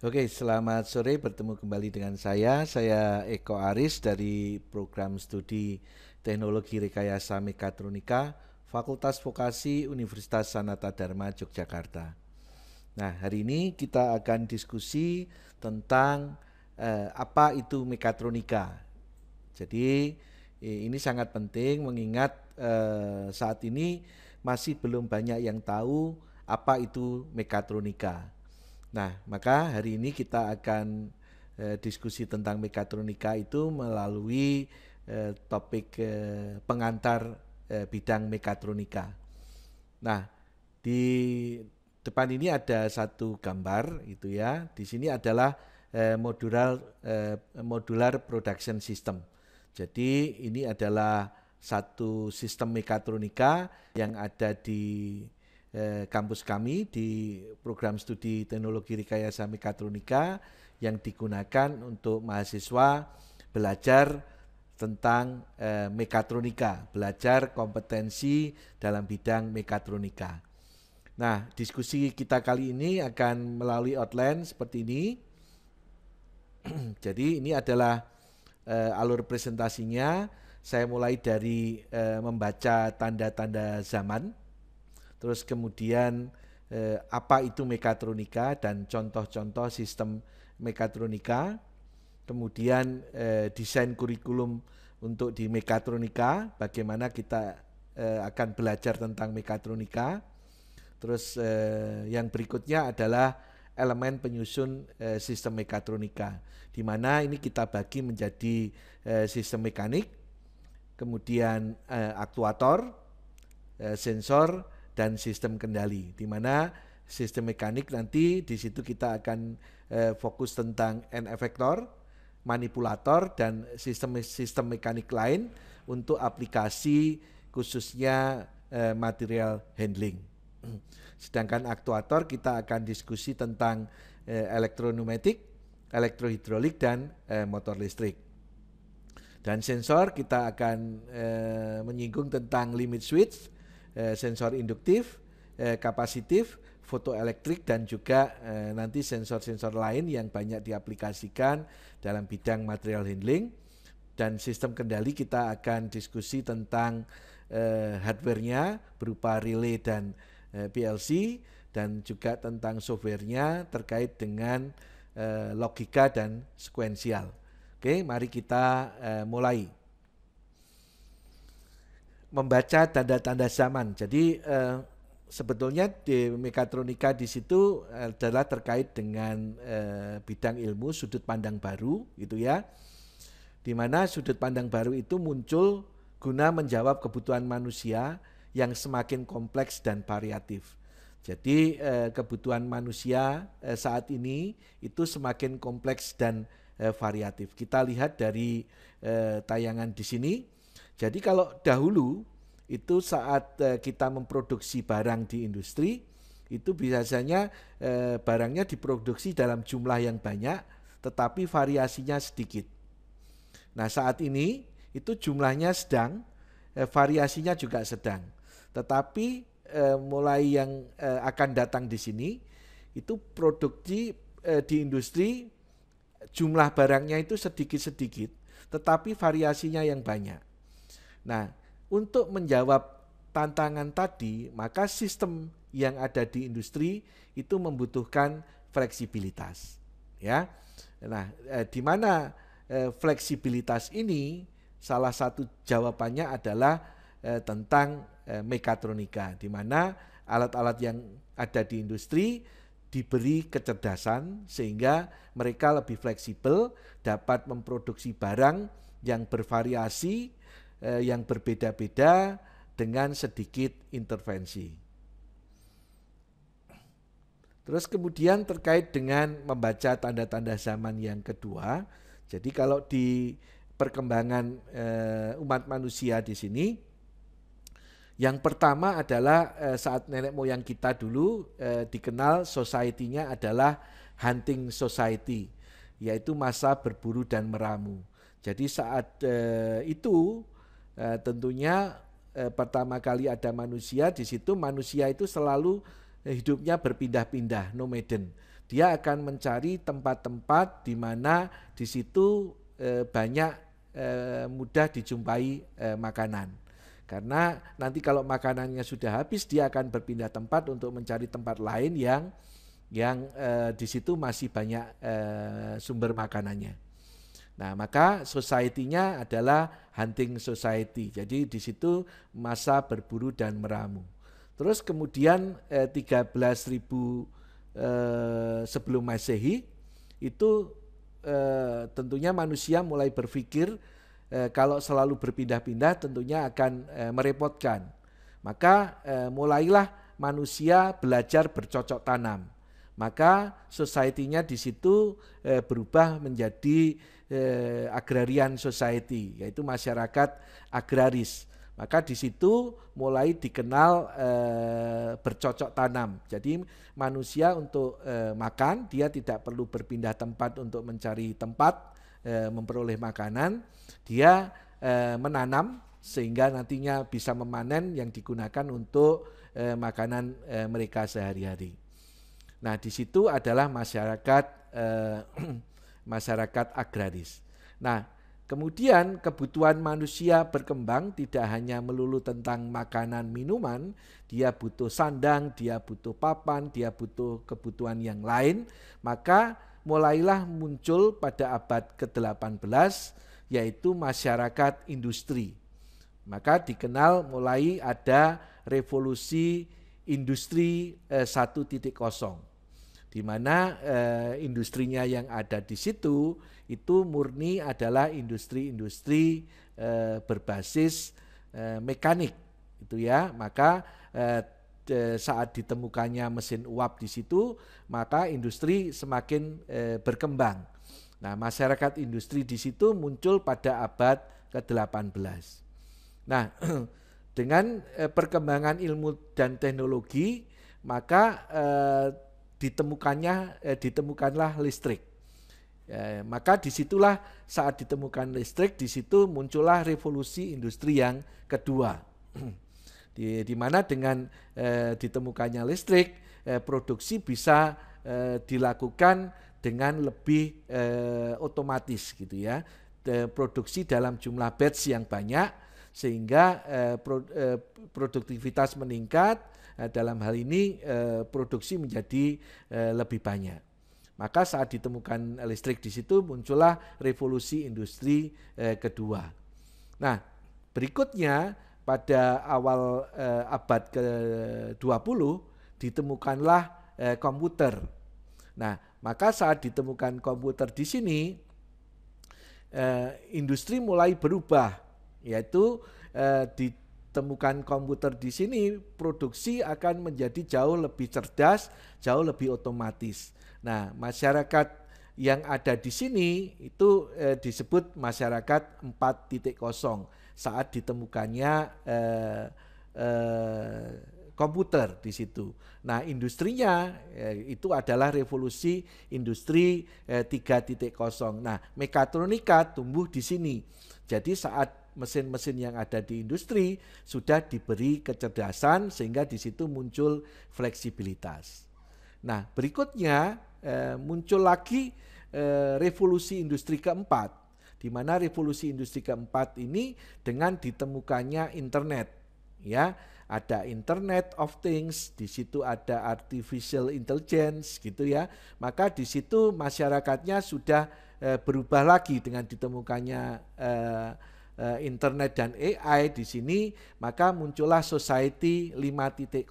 Oke, selamat sore. Bertemu kembali dengan saya Eko Aris dari program studi Teknologi Rekayasa Mekatronika, Fakultas Vokasi Universitas Sanata Dharma Yogyakarta. Nah, hari ini kita akan diskusi tentang apa itu mekatronika. Jadi ini sangat penting mengingat saat ini masih belum banyak yang tahu apa itu mekatronika. Nah, maka hari ini kita akan diskusi tentang mekatronika itu melalui topik pengantar bidang mekatronika. Nah, di depan ini ada satu gambar itu ya. Di sini adalah modular production system. Jadi ini adalah satu sistem mekatronika yang ada di kampus kami di program studi Teknologi Rekayasa Mekatronika yang digunakan untuk mahasiswa belajar tentang mekatronika, belajar kompetensi dalam bidang mekatronika. Nah, diskusi kita kali ini akan melalui outline seperti ini. Jadi ini adalah alur presentasinya. Saya mulai dari membaca tanda-tanda zaman, terus kemudian apa itu mekatronika dan contoh-contoh sistem mekatronika, kemudian desain kurikulum untuk di mekatronika, bagaimana kita akan belajar tentang mekatronika. Terus yang berikutnya adalah elemen penyusun sistem mekatronika, di mana ini kita bagi menjadi sistem mekanik, kemudian aktuator, sensor, dan sistem kendali. Di mana sistem mekanik nanti di situ kita akan fokus tentang end effector, manipulator, dan sistem mekanik lain untuk aplikasi khususnya material handling. Sedangkan aktuator kita akan diskusi tentang elektroneumatik, elektrohidrolik, dan motor listrik. Dan sensor kita akan menyinggung tentang limit switch, sensor induktif, kapasitif, fotoelektrik, dan juga nanti sensor-sensor lain yang banyak diaplikasikan dalam bidang material handling. Dan sistem kendali kita akan diskusi tentang hardware-nya berupa relay dan PLC, dan juga tentang software-nya terkait dengan logika dan sekuensial. Oke, mari kita mulai. Membaca tanda-tanda zaman. Jadi sebetulnya di mekatronika di situ adalah terkait dengan bidang ilmu sudut pandang baru, gitu ya. Di mana sudut pandang baru itu muncul guna menjawab kebutuhan manusia yang semakin kompleks dan variatif. Jadi kebutuhan manusia saat ini itu semakin kompleks dan variatif. Kita lihat dari tayangan di sini. Jadi kalau dahulu itu saat kita memproduksi barang di industri, itu biasanya barangnya diproduksi dalam jumlah yang banyak, tetapi variasinya sedikit. Nah, saat ini itu jumlahnya sedang, variasinya juga sedang. Tetapi mulai yang akan datang di sini itu produksi di industri jumlah barangnya itu sedikit-sedikit, tetapi variasinya yang banyak. Nah, untuk menjawab tantangan tadi, maka sistem yang ada di industri itu membutuhkan fleksibilitas, ya. Nah, di mana fleksibilitas ini salah satu jawabannya adalah tentang mekatronika, di mana alat-alat yang ada di industri diberi kecerdasan sehingga mereka lebih fleksibel, dapat memproduksi barang yang bervariasi, yang berbeda-beda dengan sedikit intervensi. Terus kemudian terkait dengan membaca tanda-tanda zaman yang kedua, jadi kalau di perkembangan umat manusia di sini, yang pertama adalah saat nenek moyang kita dulu dikenal society-nya adalah hunting society, yaitu masa berburu dan meramu. Jadi saat itu tentunya pertama kali ada manusia, di situ manusia itu selalu hidupnya berpindah-pindah, nomaden. Dia akan mencari tempat-tempat di mana di situ banyak mudah dijumpai makanan. Karena nanti kalau makanannya sudah habis, dia akan berpindah tempat untuk mencari tempat lain yang di situ masih banyak sumber makanannya. Nah, maka society-nya adalah hunting society. Jadi di situ masa berburu dan meramu. Terus kemudian 13.000 sebelum Masehi itu tentunya manusia mulai berpikir kalau selalu berpindah-pindah tentunya akan merepotkan. Maka mulailah manusia belajar bercocok tanam. Maka society-nya di situ berubah menjadi agrarian society, yaitu masyarakat agraris. Maka di situ mulai dikenal bercocok tanam. Jadi manusia untuk makan, dia tidak perlu berpindah tempat untuk mencari tempat memperoleh makanan. Dia menanam sehingga nantinya bisa memanen yang digunakan untuk makanan mereka sehari-hari. Nah, di situ adalah masyarakat masyarakat agraris. Nah, kemudian kebutuhan manusia berkembang tidak hanya melulu tentang makanan minuman, dia butuh sandang, dia butuh papan, dia butuh kebutuhan yang lain, maka mulailah muncul pada abad ke-18 yaitu masyarakat industri. Maka dikenal mulai ada revolusi industri 1.0, di mana industrinya yang ada di situ itu murni adalah industri-industri berbasis mekanik, itu ya. Maka saat ditemukannya mesin uap di situ, maka industri semakin berkembang. Nah, masyarakat industri di situ muncul pada abad ke-18. Nah, dengan perkembangan ilmu dan teknologi, maka ditemukanlah listrik. Maka disitulah saat ditemukan listrik, di situ muncullah revolusi industri yang kedua. Di mana dengan ditemukannya listrik, produksi bisa dilakukan dengan lebih otomatis gitu ya. Produksi dalam jumlah batch yang banyak sehingga produktivitas meningkat. Dalam hal ini produksi menjadi lebih banyak. Maka saat ditemukan listrik di situ muncullah revolusi industri kedua. Nah, berikutnya pada awal abad ke-20 ditemukanlah komputer. Nah, maka saat ditemukan komputer di sini industri mulai berubah, yaitu ditemukan komputer di sini, produksi akan menjadi jauh lebih cerdas, jauh lebih otomatis. Nah, masyarakat yang ada di sini itu disebut masyarakat 4.0 saat ditemukannya komputer di situ. Nah, industrinya itu adalah revolusi industri 3.0. Nah, mekatronika tumbuh di sini. Jadi saat mesin-mesin yang ada di industri sudah diberi kecerdasan sehingga di situ muncul fleksibilitas. Nah, berikutnya muncul lagi revolusi industri keempat, di mana revolusi industri keempat ini dengan ditemukannya internet, ya, ada Internet of Things, di situ ada artificial intelligence, gitu ya. Maka di situ masyarakatnya sudah berubah lagi dengan ditemukannya internet dan AI di sini, maka muncullah society 5.0,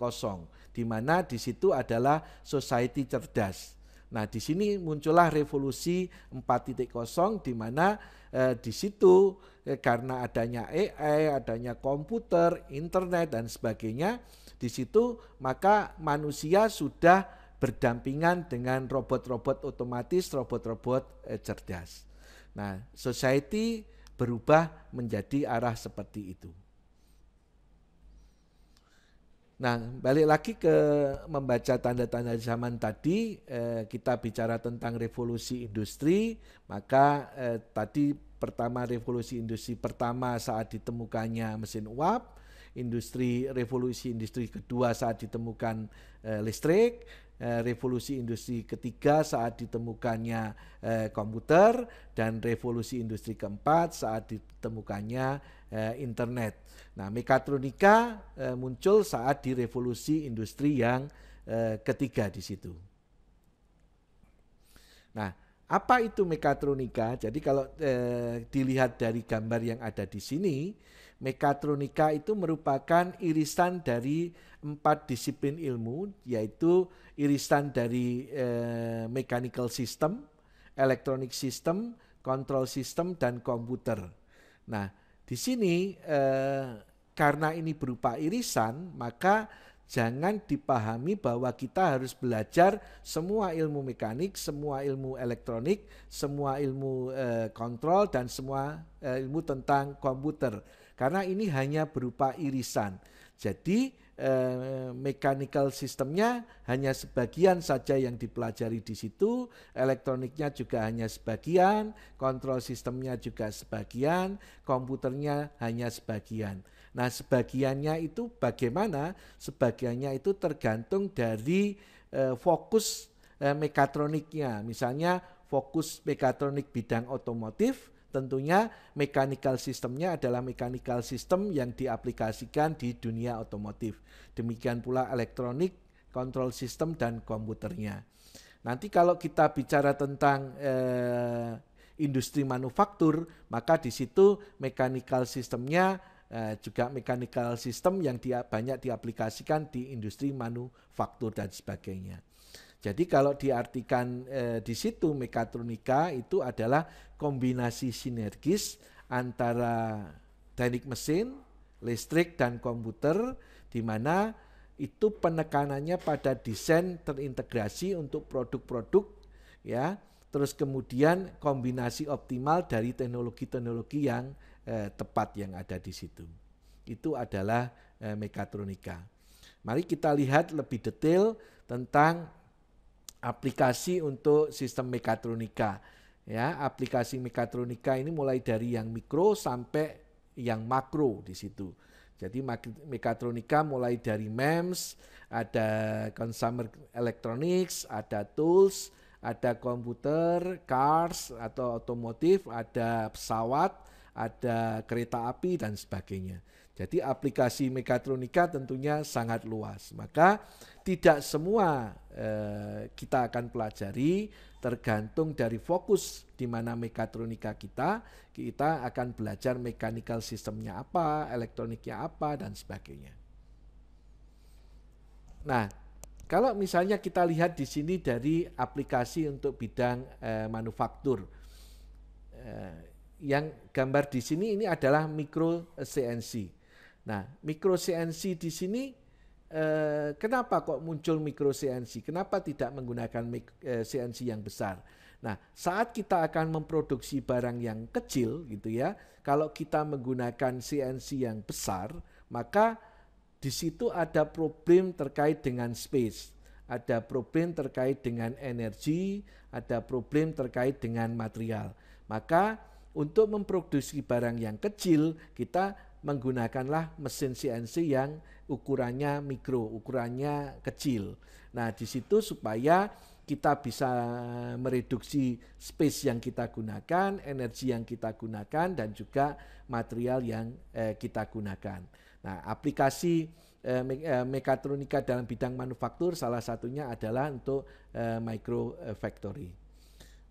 di mana di situ adalah society cerdas. Nah, di sini muncullah revolusi 4.0 di mana di situ karena adanya AI, adanya komputer, internet dan sebagainya, di situ maka manusia sudah berdampingan dengan robot-robot otomatis, robot-robot cerdas. Nah, society berubah menjadi arah seperti itu. Nah, balik lagi ke membaca tanda-tanda zaman tadi, kita bicara tentang revolusi industri, maka tadi pertama revolusi industri pertama saat ditemukannya mesin uap, revolusi industri kedua saat ditemukan listrik, revolusi industri ketiga saat ditemukannya komputer, dan revolusi industri keempat saat ditemukannya internet. Nah, mekatronika muncul saat di revolusi industri yang ketiga di situ. Nah, apa itu mekatronika? Jadi kalau dilihat dari gambar yang ada di sini, mekatronika itu merupakan irisan dari 4 disiplin ilmu, yaitu irisan dari mechanical system, electronic system, control system, dan komputer. Nah, di sini karena ini berupa irisan, maka jangan dipahami bahwa kita harus belajar semua ilmu mekanik, semua ilmu elektronik, semua ilmu kontrol, dan semua ilmu tentang komputer. Karena ini hanya berupa irisan. Jadi mechanical sistemnya hanya sebagian saja yang dipelajari di situ, elektroniknya juga hanya sebagian, kontrol sistemnya juga sebagian, komputernya hanya sebagian. Nah, sebagiannya itu bagaimana? Sebagiannya itu tergantung dari fokus mekatroniknya. Misalnya fokus mekatronik bidang otomotif, tentunya mechanical systemnya adalah mechanical system yang diaplikasikan di dunia otomotif. Demikian pula elektronik, control system, dan komputernya. Nanti kalau kita bicara tentang industri manufaktur, maka di situ mechanical systemnya juga mechanical system yang banyak diaplikasikan di industri manufaktur dan sebagainya. Jadi kalau diartikan di situ mekatronika itu adalah kombinasi sinergis antara teknik mesin, listrik, dan komputer, di mana itu penekanannya pada desain terintegrasi untuk produk-produk, ya. Terus kemudian kombinasi optimal dari teknologi-teknologi yang tepat yang ada di situ. Itu adalah mekatronika. Mari kita lihat lebih detail tentang aplikasi untuk sistem mekatronika. Ya, aplikasi mekatronika ini mulai dari yang mikro sampai yang makro di situ. Jadi mekatronika mulai dari MEMS, ada consumer electronics, ada tools, ada komputer, cars atau otomotif, ada pesawat, ada kereta api, dan sebagainya. Jadi aplikasi mekatronika tentunya sangat luas. Maka tidak semua kita akan pelajari, tergantung dari fokus di mana mekatronika kita akan belajar mechanical systemnya apa, elektroniknya apa, dan sebagainya. Nah, kalau misalnya kita lihat di sini dari aplikasi untuk bidang manufaktur, yang gambar di sini ini adalah micro CNC. Nah, micro CNC di sini kenapa kok muncul micro CNC? Kenapa tidak menggunakan CNC yang besar? Nah, saat kita akan memproduksi barang yang kecil gitu ya, kalau kita menggunakan CNC yang besar, maka di situ ada problem terkait dengan space, ada problem terkait dengan energi, ada problem terkait dengan material. Maka untuk memproduksi barang yang kecil, kita menggunakanlah mesin CNC yang ukurannya mikro, ukurannya kecil. Nah, di situ supaya kita bisa mereduksi space yang kita gunakan, energi yang kita gunakan, dan juga material yang kita gunakan. Nah, aplikasi mekatronika dalam bidang manufaktur salah satunya adalah untuk micro factory.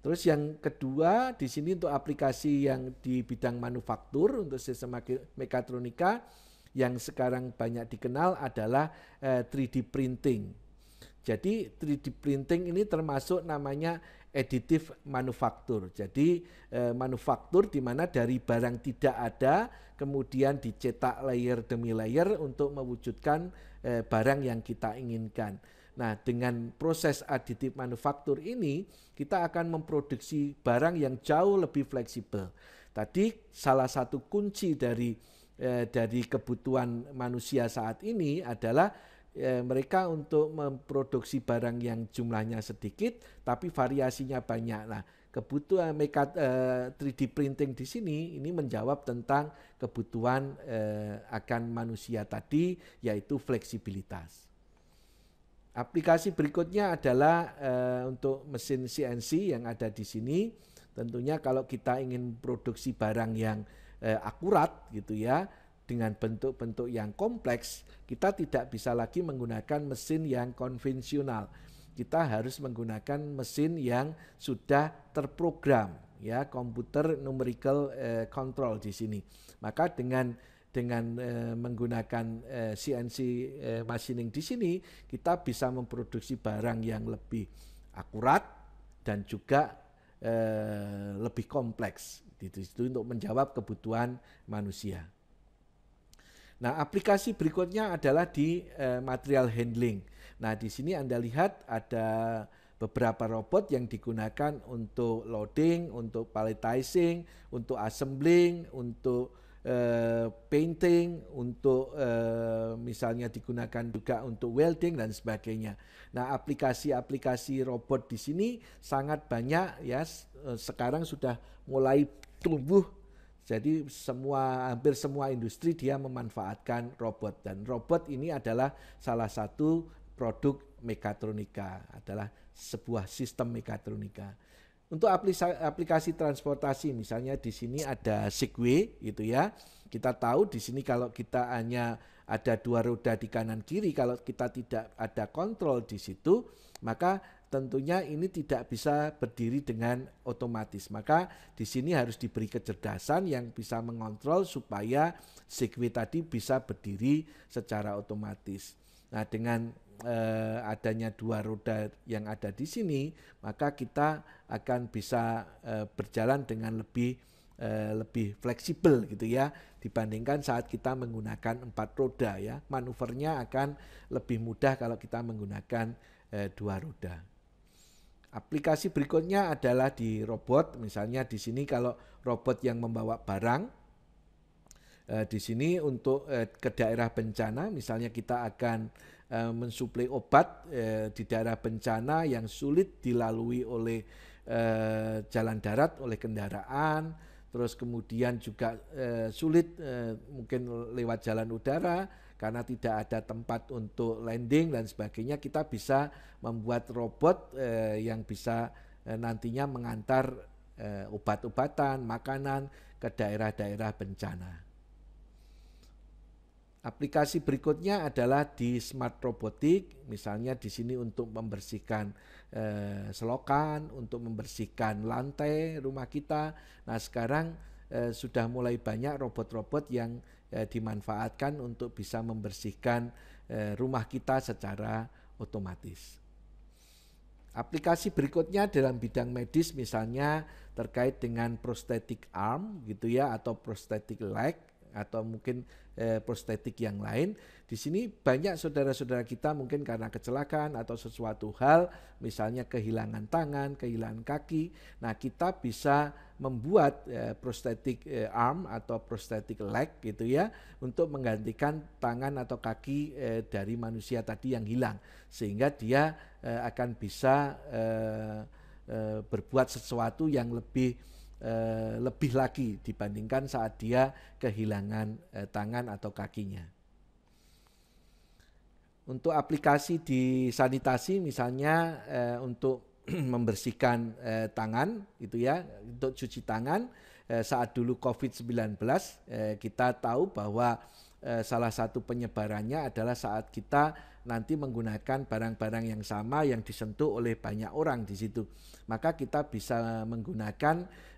Terus yang kedua di sini untuk aplikasi yang di bidang manufaktur untuk sistem mekatronika yang sekarang banyak dikenal adalah 3D printing. Jadi 3D printing ini termasuk namanya additive manufaktur. Jadi manufaktur di mana dari barang tidak ada kemudian dicetak layer demi layer untuk mewujudkan barang yang kita inginkan. Nah, dengan proses additive manufaktur ini kita akan memproduksi barang yang jauh lebih fleksibel. Tadi salah satu kunci dari kebutuhan manusia saat ini adalah mereka untuk memproduksi barang yang jumlahnya sedikit tapi variasinya banyak. Nah, kebutuhan 3D printing di sini ini menjawab tentang kebutuhan akan manusia tadi, yaitu fleksibilitas. Aplikasi berikutnya adalah untuk mesin CNC yang ada di sini. Tentunya kalau kita ingin produksi barang yang akurat gitu ya, dengan bentuk-bentuk yang kompleks, kita tidak bisa lagi menggunakan mesin yang konvensional. Kita harus menggunakan mesin yang sudah terprogram, ya, computer numerical control di sini. Maka dengan menggunakan CNC machining di sini, kita bisa memproduksi barang yang lebih akurat dan juga lebih kompleks. Itu untuk menjawab kebutuhan manusia. Nah, aplikasi berikutnya adalah di material handling. Nah, di sini Anda lihat ada beberapa robot yang digunakan untuk loading, untuk palletizing, untuk assembling, untuk painting, untuk misalnya digunakan juga untuk welding dan sebagainya. Nah, aplikasi-aplikasi robot di sini sangat banyak ya, sekarang sudah mulai tumbuh. Jadi hampir semua industri dia memanfaatkan robot, dan robot ini adalah salah satu produk mekatronika, adalah sebuah sistem mekatronika. Untuk aplikasi transportasi, misalnya di sini ada Segway gitu ya. Kita tahu di sini kalau kita hanya ada dua roda di kanan kiri, kalau kita tidak ada kontrol di situ, maka tentunya ini tidak bisa berdiri dengan otomatis. Maka di sini harus diberi kecerdasan yang bisa mengontrol supaya Segway tadi bisa berdiri secara otomatis. Nah, dengan adanya dua roda yang ada di sini, maka kita akan bisa berjalan dengan lebih fleksibel gitu ya, dibandingkan saat kita menggunakan 4 roda ya. Manuvernya akan lebih mudah kalau kita menggunakan 2 roda. Aplikasi berikutnya adalah di robot. Misalnya di sini kalau robot yang membawa barang, di sini untuk ke daerah bencana, misalnya kita akan mensuplai obat di daerah bencana yang sulit dilalui oleh jalan darat, oleh kendaraan, terus kemudian juga sulit mungkin lewat jalan udara karena tidak ada tempat untuk landing dan sebagainya. Kita bisa membuat robot yang bisa nantinya mengantar obat-obatan, makanan ke daerah-daerah bencana. Aplikasi berikutnya adalah di smart robotik, misalnya di sini untuk membersihkan selokan, untuk membersihkan lantai rumah kita. Nah, sekarang sudah mulai banyak robot-robot yang dimanfaatkan untuk bisa membersihkan rumah kita secara otomatis. Aplikasi berikutnya dalam bidang medis, misalnya terkait dengan prosthetic arm gitu ya, atau prosthetic leg, atau mungkin prostetik yang lain. Di sini banyak saudara-saudara kita mungkin karena kecelakaan atau sesuatu hal, misalnya kehilangan tangan, kehilangan kaki. Nah, kita bisa membuat prosthetic arm atau prosthetic leg gitu ya, untuk menggantikan tangan atau kaki dari manusia tadi yang hilang, sehingga dia akan bisa berbuat sesuatu yang lebih lagi dibandingkan saat dia kehilangan tangan atau kakinya. Untuk aplikasi di sanitasi, misalnya untuk membersihkan tangan gitu ya, untuk cuci tangan saat dulu COVID-19, kita tahu bahwa salah satu penyebarannya adalah saat kita nanti menggunakan barang-barang yang sama yang disentuh oleh banyak orang di situ. Maka kita bisa menggunakan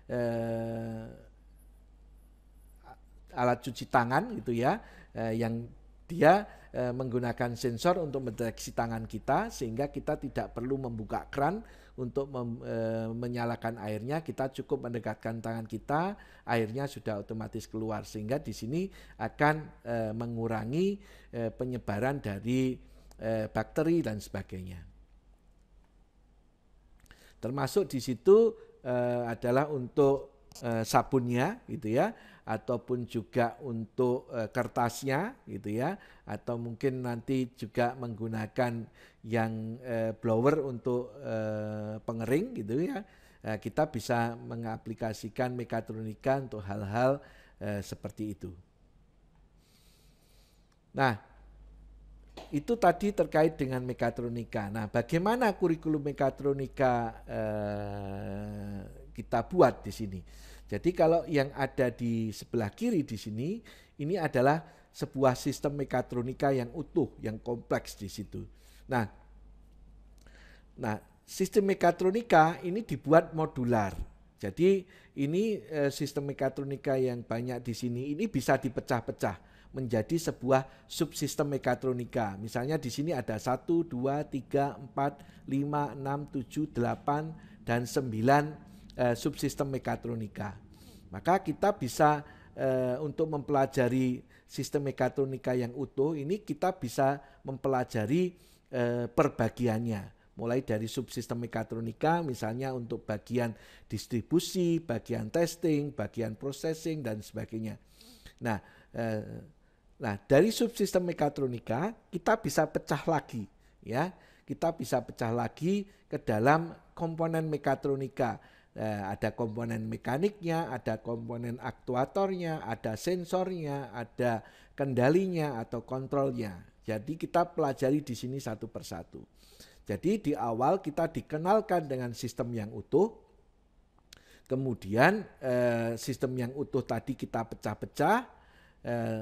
alat cuci tangan gitu ya, yang dia menggunakan sensor untuk mendeteksi tangan kita, sehingga kita tidak perlu membuka keran untuk menyalakan airnya. Kita cukup mendekatkan tangan kita, airnya sudah otomatis keluar, sehingga di sini akan mengurangi penyebaran dari bakteri dan sebagainya. Termasuk di situ adalah untuk sabunnya gitu ya, ataupun juga untuk kertasnya gitu ya, atau mungkin nanti juga menggunakan yang blower untuk pengering gitu ya. Kita bisa mengaplikasikan mekatronika untuk hal-hal seperti itu. Nah, itu tadi terkait dengan mekatronika. Nah, bagaimana kurikulum mekatronika kita buat di sini? Jadi kalau yang ada di sebelah kiri di sini, ini adalah sebuah sistem mekatronika yang utuh, yang kompleks di situ. Nah, sistem mekatronika ini dibuat modular. Jadi ini sistem mekatronika yang banyak di sini ini bisa dipecah-pecah menjadi sebuah subsistem mekatronika. Misalnya di sini ada 1, 2, 3, 4, 5, 6, 7, 8, dan 9 subsistem mekatronika. Maka kita bisa untuk mempelajari sistem mekatronika yang utuh ini kita bisa mempelajari perbagiannya. Mulai dari subsistem mekatronika misalnya untuk bagian distribusi, bagian testing, bagian processing, dan sebagainya. Nah, dari subsistem mekatronika kita bisa pecah lagi, ya. Kita bisa pecah lagi ke dalam komponen mekatronika. Ada komponen mekaniknya, ada komponen aktuatornya, ada sensornya, ada kendalinya atau kontrolnya. Jadi kita pelajari di sini satu persatu. Jadi di awal kita dikenalkan dengan sistem yang utuh. Kemudian sistem yang utuh tadi kita pecah-pecah,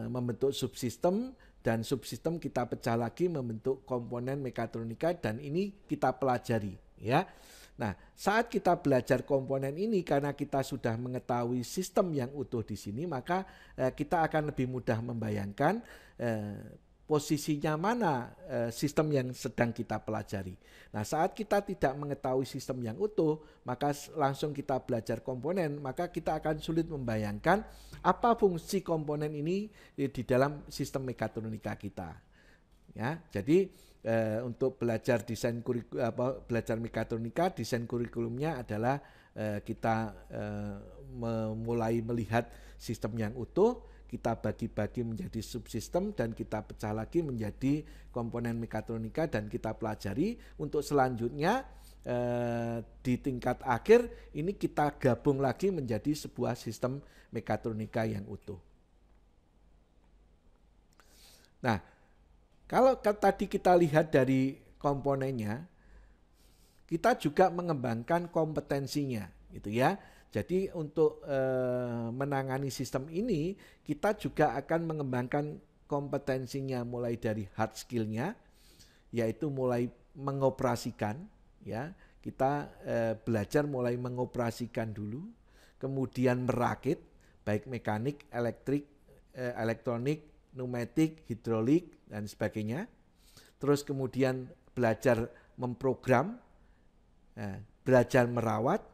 membentuk subsistem, dan subsistem kita pecah lagi membentuk komponen mekatronika, dan ini kita pelajari, ya. Nah, saat kita belajar komponen ini karena kita sudah mengetahui sistem yang utuh di sini, maka kita akan lebih mudah membayangkan posisinya mana sistem yang sedang kita pelajari. Nah, saat kita tidak mengetahui sistem yang utuh, maka langsung kita belajar komponen, maka kita akan sulit membayangkan apa fungsi komponen ini di dalam sistem mekatronika kita. Ya, jadi untuk belajar belajar mekatronika, desain kurikulumnya adalah kita mulai melihat sistem yang utuh, kita bagi-bagi menjadi subsistem, dan kita pecah lagi menjadi komponen mekatronika, dan kita pelajari. Untuk selanjutnya di tingkat akhir ini kita gabung lagi menjadi sebuah sistem mekatronika yang utuh. Nah, kalau tadi kita lihat dari komponennya, kita juga mengembangkan kompetensinya, gitu ya. Jadi untuk menangani sistem ini, kita juga akan mengembangkan kompetensinya mulai dari hard skill-nya, yaitu mulai mengoperasikan, ya. Kita belajar mulai mengoperasikan dulu, kemudian merakit, baik mekanik, elektrik, elektronik, pneumatik, hidrolik, dan sebagainya. Terus kemudian belajar memprogram, belajar merawat,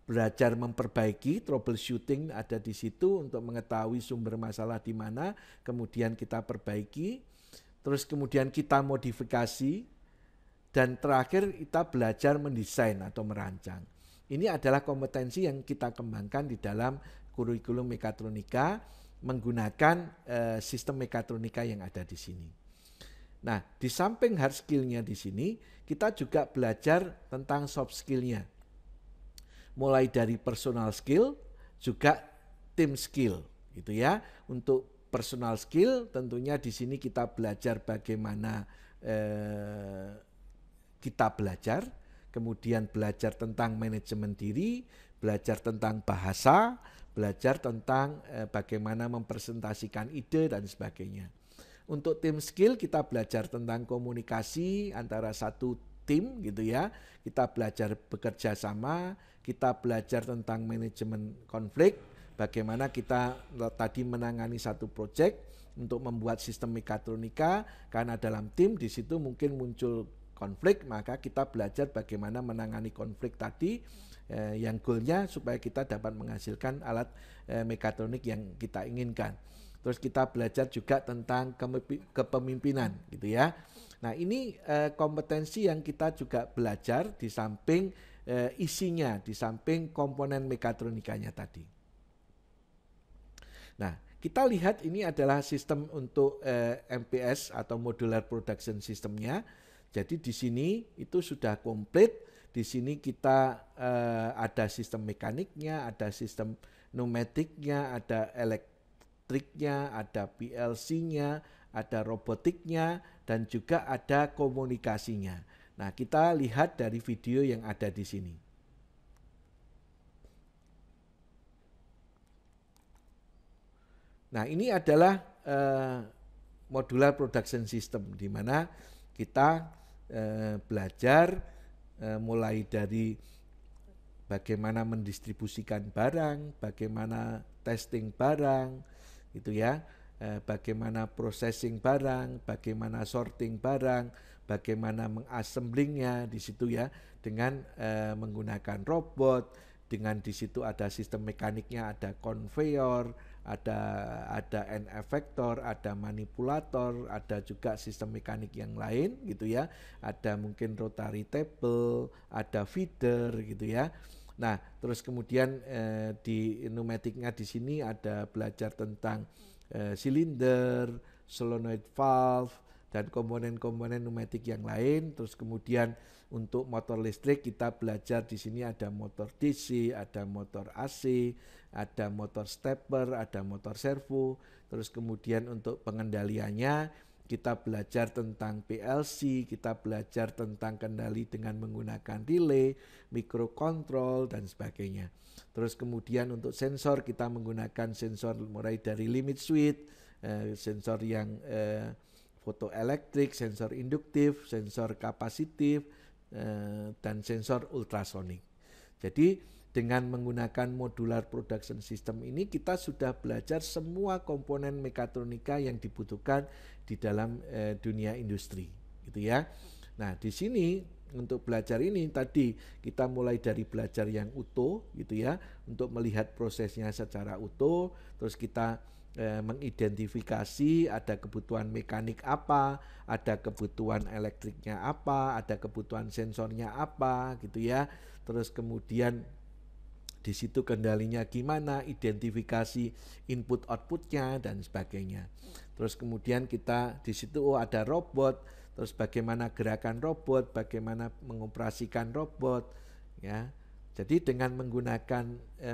belajar memperbaiki, troubleshooting ada di situ untuk mengetahui sumber masalah di mana, kemudian kita perbaiki, terus kemudian kita modifikasi, dan terakhir kita belajar mendesain atau merancang. Ini adalah kompetensi yang kita kembangkan di dalam kurikulum mekatronika menggunakan sistem mekatronika yang ada di sini. Nah, di samping hard skill-nya di sini, kita juga belajar tentang soft skill-nya. Mulai dari personal skill, juga team skill, gitu ya. Untuk personal skill, tentunya di sini kita belajar bagaimana kita belajar, kemudian belajar tentang manajemen diri, belajar tentang bahasa, belajar tentang bagaimana mempresentasikan ide, dan sebagainya. Untuk tim skill kita belajar tentang komunikasi antara satu tim, gitu ya. Kita belajar bekerja sama, kita belajar tentang manajemen konflik, bagaimana kita tadi menangani satu proyek untuk membuat sistem mekatronika, karena dalam tim di situ mungkin muncul konflik, maka kita belajar bagaimana menangani konflik tadi yang goalnya supaya kita dapat menghasilkan alat mekatronik yang kita inginkan. Terus kita belajar juga tentang kepemimpinan, gitu ya. Nah, ini kompetensi yang kita juga belajar di samping isinya, di samping komponen mekatronikanya tadi. Nah, kita lihat ini adalah sistem untuk MPS atau Modular Production System-nya. Jadi di sini itu sudah komplit. Di sini kita ada sistem mekaniknya, ada sistem pneumatiknya, ada elektriknya, ada PLC-nya, ada robotiknya, dan juga ada komunikasinya. Nah, kita lihat dari video yang ada di sini. Nah, ini adalah modular production system, di mana kita belajar mulai dari bagaimana mendistribusikan barang, bagaimana testing barang, gitu ya, bagaimana processing barang, bagaimana sorting barang, bagaimana mengassemblingnya di situ ya, dengan menggunakan robot, dengan di situ ada sistem mekaniknya, ada conveyor, ada end effector, ada manipulator, ada juga sistem mekanik yang lain gitu ya, ada mungkin rotary table, ada feeder gitu ya. Nah, terus kemudian di pneumatiknya di sini ada belajar tentang silinder, solenoid valve, dan komponen-komponen pneumatik yang lain. Terus kemudian untuk motor listrik kita belajar di sini ada motor DC, ada motor AC, ada motor stepper, ada motor servo. Terus kemudian untuk pengendaliannya kita belajar tentang PLC, kita belajar tentang kendali dengan menggunakan relay, microcontrol, dan sebagainya. Terus kemudian untuk sensor kita menggunakan sensor mulai dari limit switch, sensor yang fotoelektrik, sensor induktif, sensor kapasitif, dan sensor ultrasonik. Jadi dengan menggunakan modular production system ini kita sudah belajar semua komponen mekatronika yang dibutuhkan di dalam dunia industri, gitu ya. Nah, di sini untuk belajar ini tadi kita mulai dari belajar yang utuh gitu ya, untuk melihat prosesnya secara utuh, terus kita mengidentifikasi ada kebutuhan mekanik apa, ada kebutuhan elektriknya apa, ada kebutuhan sensornya apa gitu ya. Terus kemudian di situ kendalinya gimana, identifikasi input outputnya dan sebagainya. Terus kemudian kita di situ ada robot, terus bagaimana gerakan robot, bagaimana mengoperasikan robot ya. Jadi dengan menggunakan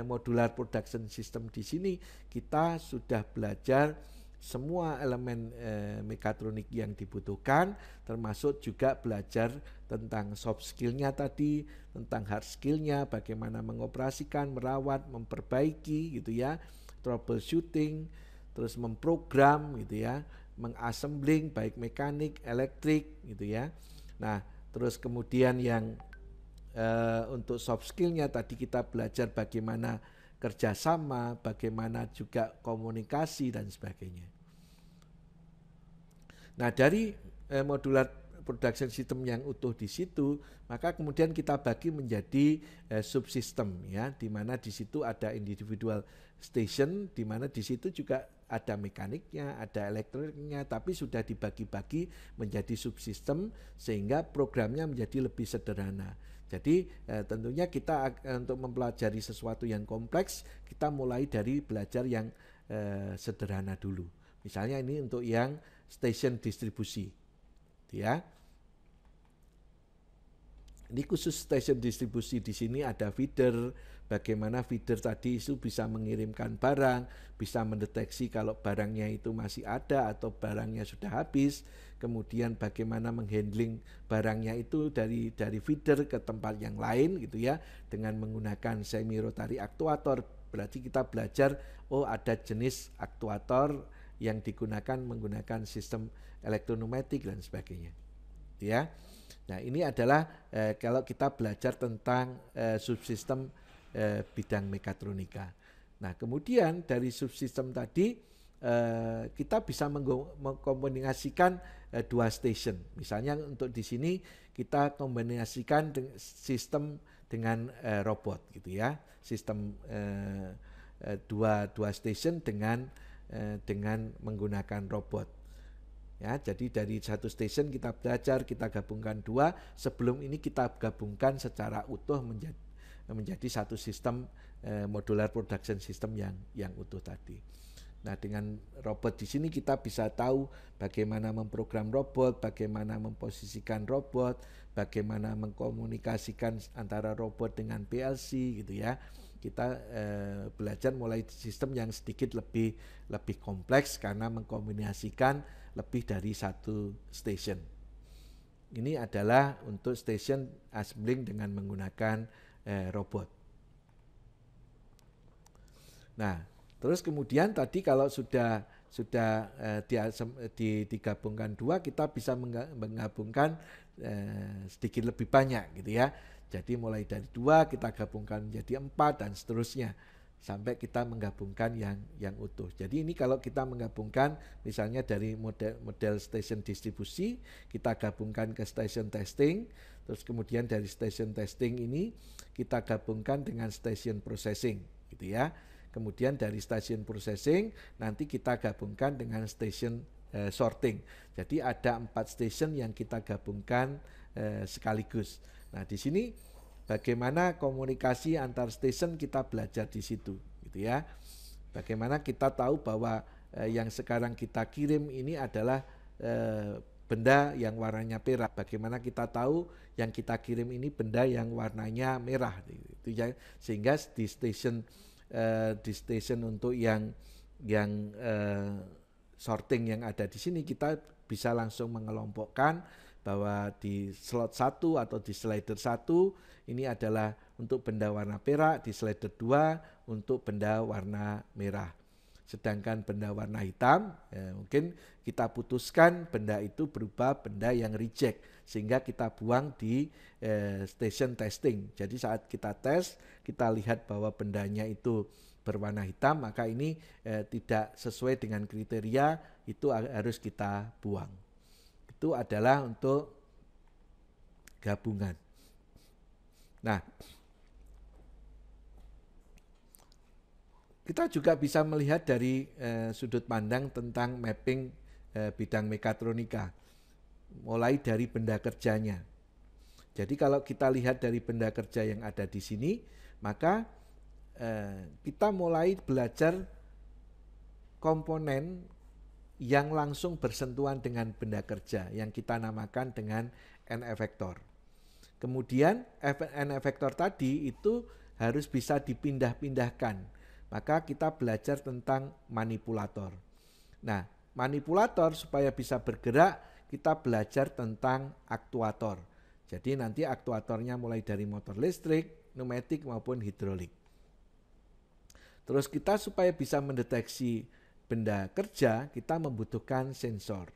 modular production system di sini kita sudah belajar semua elemen mekatronik yang dibutuhkan, termasuk juga belajar tentang soft skill-nya tadi, tentang hard skill-nya, bagaimana mengoperasikan, merawat, memperbaiki gitu ya, troubleshooting, terus memprogram gitu ya, mengassembling baik mekanik, elektrik gitu ya. Nah, terus kemudian yang untuk soft skill-nya tadi kita belajar bagaimana kerjasama, bagaimana juga komunikasi dan sebagainya. Nah, dari modular production system yang utuh di situ, maka kemudian kita bagi menjadi subsistem ya, di mana di situ ada individual station, di mana di situ juga ada mekaniknya, ada elektroniknya, tapi sudah dibagi-bagi menjadi subsistem sehingga programnya menjadi lebih sederhana. Jadi tentunya kita untuk mempelajari sesuatu yang kompleks, kita mulai dari belajar yang sederhana dulu. Misalnya ini untuk yang station distribusi, ya. Ini khusus station distribusi, di sini ada feeder, bagaimana feeder tadi itu bisa mengirimkan barang, bisa mendeteksi kalau barangnya itu masih ada atau barangnya sudah habis, kemudian bagaimana menghandling barangnya itu dari feeder ke tempat yang lain gitu ya, dengan menggunakan semi rotary aktuator. Berarti kita belajar ada jenis aktuator yang digunakan menggunakan sistem elektroneumatik dan sebagainya, ya. Nah, ini adalah kalau kita belajar tentang subsistem bidang mekatronika. Nah, kemudian dari subsistem tadi kita bisa mengkombinasikan dua station. Misalnya untuk di sini kita kombinasikan sistem dengan robot gitu ya. Sistem dua station dengan menggunakan robot. Ya, jadi dari satu station kita belajar, kita gabungkan dua, sebelum ini kita gabungkan secara utuh menjadi satu sistem modular production system yang utuh tadi. Nah, dengan robot di sini kita bisa tahu bagaimana memprogram robot, bagaimana memposisikan robot, bagaimana mengkomunikasikan antara robot dengan PLC gitu ya. Kita belajar mulai sistem yang sedikit lebih kompleks karena mengkombinasikan lebih dari satu station. Ini adalah untuk station assembling dengan menggunakan robot. Nah, terus kemudian tadi kalau sudah digabungkan dua, kita bisa menggabungkan sedikit lebih banyak gitu ya. Jadi mulai dari 2 kita gabungkan menjadi 4 dan seterusnya sampai kita menggabungkan yang utuh. Jadi ini kalau kita menggabungkan misalnya dari model station distribusi, kita gabungkan ke station testing, terus kemudian dari station testing ini kita gabungkan dengan station processing gitu ya. Kemudian dari station processing nanti kita gabungkan dengan station sorting. Jadi ada 4 station yang kita gabungkan sekaligus. Nah, di sini bagaimana komunikasi antar station kita belajar di situ, gitu ya. Bagaimana kita tahu bahwa yang sekarang kita kirim ini adalah benda yang warnanya perak. Bagaimana kita tahu yang kita kirim ini benda yang warnanya merah, itu ya. Sehingga di station untuk yang sorting yang ada di sini kita bisa langsung mengelompokkan bahwa di slot 1 atau di slider 1 ini adalah untuk benda warna perak, di slider 2 untuk benda warna merah. Sedangkan benda warna hitam mungkin kita putuskan benda itu berupa benda yang reject sehingga kita buang di station testing. Jadi saat kita tes, kita lihat bahwa bendanya itu berwarna hitam, maka ini tidak sesuai dengan kriteria, itu harus kita buang. Itu adalah untuk gabungan. Nah, kita juga bisa melihat dari sudut pandang tentang mapping bidang mekatronika, mulai dari benda kerjanya. Jadi kalau kita lihat dari benda kerja yang ada di sini, maka kita mulai belajar komponen yang langsung bersentuhan dengan benda kerja yang kita namakan dengan N-effector. Kemudian N-effector tadi itu harus bisa dipindah-pindahkan. Maka kita belajar tentang manipulator. Nah, manipulator supaya bisa bergerak, kita belajar tentang aktuator. Jadi nanti aktuatornya mulai dari motor listrik, pneumatik maupun hidrolik. Terus kita supaya bisa mendeteksi benda kerja, kita membutuhkan sensor.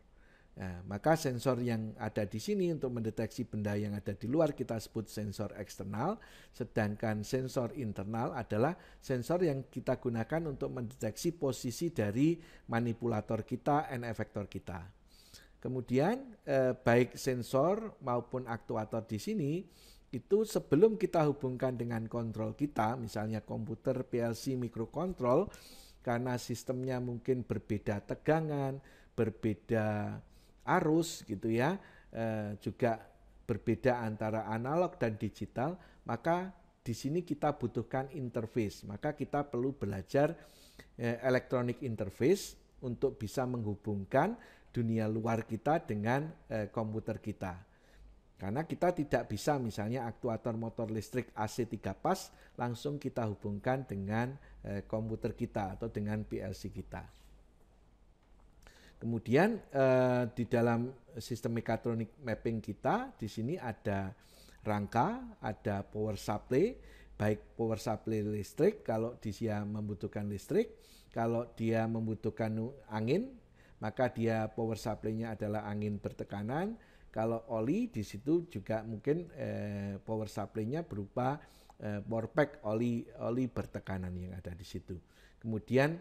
Nah, maka sensor yang ada di sini untuk mendeteksi benda yang ada di luar kita sebut sensor eksternal, sedangkan sensor internal adalah sensor yang kita gunakan untuk mendeteksi posisi dari manipulator kita, N-effector kita. Kemudian baik sensor maupun aktuator di sini itu sebelum kita hubungkan dengan kontrol kita, misalnya komputer, PLC, mikrokontrol, karena sistemnya mungkin berbeda tegangan, berbeda arus gitu ya, juga berbeda antara analog dan digital, maka di sini kita butuhkan interface. Maka kita perlu belajar electronic interface untuk bisa menghubungkan dunia luar kita dengan komputer kita. Karena kita tidak bisa misalnya aktuator motor listrik AC 3 pas langsung kita hubungkan dengan komputer kita atau dengan PLC kita. Kemudian di dalam sistem mekatronik mapping kita di sini ada rangka, ada power supply, baik power supply listrik kalau dia membutuhkan listrik, kalau dia membutuhkan angin, maka dia power supply-nya adalah angin bertekanan. Kalau oli di situ juga mungkin power supply-nya berupa power pack oli bertekanan yang ada di situ. Kemudian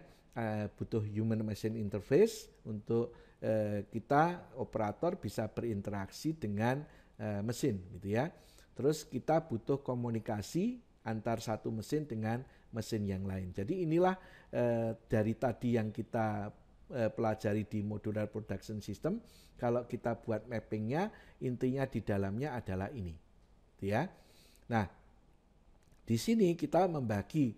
butuh human machine interface untuk kita operator bisa berinteraksi dengan mesin gitu ya. Terus kita butuh komunikasi antar satu mesin dengan mesin yang lain. Jadi inilah dari tadi yang kita pelajari di modular production system. Kalau kita buat mappingnya, intinya di dalamnya adalah ini, ya. Nah, di sini kita membagi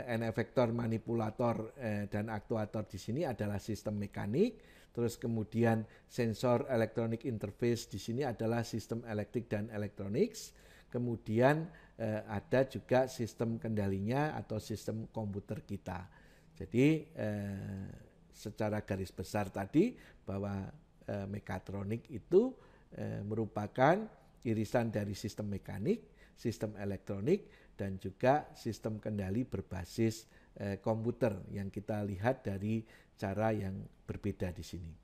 N-effector, manipulator dan aktuator di sini adalah sistem mekanik. Terus kemudian sensor electronic interface di sini adalah sistem elektrik dan electronics. Kemudian ada juga sistem kendalinya atau sistem komputer kita. Jadi secara garis besar tadi bahwa mekatronik itu merupakan irisan dari sistem mekanik, sistem elektronik, dan juga sistem kendali berbasis komputer yang kita lihat dari cara yang berbeda di sini.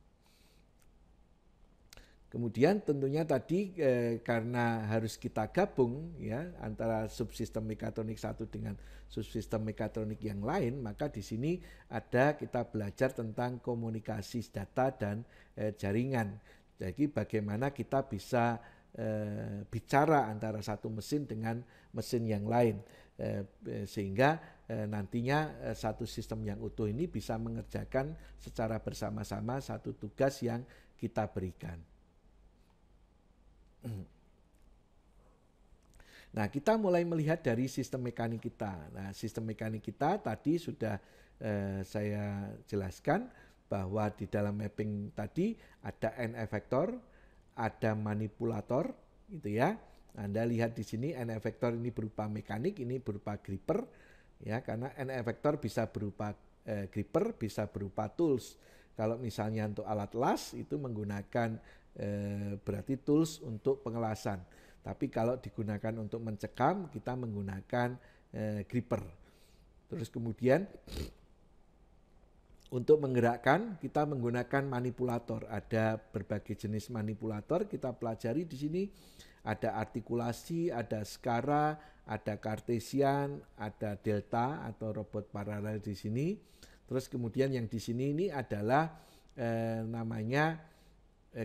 Kemudian tentunya tadi karena harus kita gabung ya antara subsistem mekatronik satu dengan subsistem mekatronik yang lain, maka di sini ada kita belajar tentang komunikasi data dan jaringan. Jadi bagaimana kita bisa bicara antara satu mesin dengan mesin yang lain sehingga nantinya satu sistem yang utuh ini bisa mengerjakan secara bersama-sama satu tugas yang kita berikan. Nah, kita mulai melihat dari sistem mekanik kita. Nah, sistem mekanik kita tadi sudah saya jelaskan bahwa di dalam mapping tadi ada N efektor, ada manipulator, gitu ya. Anda lihat di sini N efektor ini berupa mekanik, ini berupa gripper, ya, karena N efektor bisa berupa gripper, bisa berupa tools. Kalau misalnya untuk alat las itu menggunakan berarti tools untuk pengelasan. Tapi kalau digunakan untuk mencekam, kita menggunakan gripper. Terus kemudian untuk menggerakkan kita menggunakan manipulator. Ada berbagai jenis manipulator kita pelajari di sini. Ada artikulasi, ada skara, ada kartesian, ada delta atau robot paralel di sini. Terus kemudian yang di sini ini adalah namanya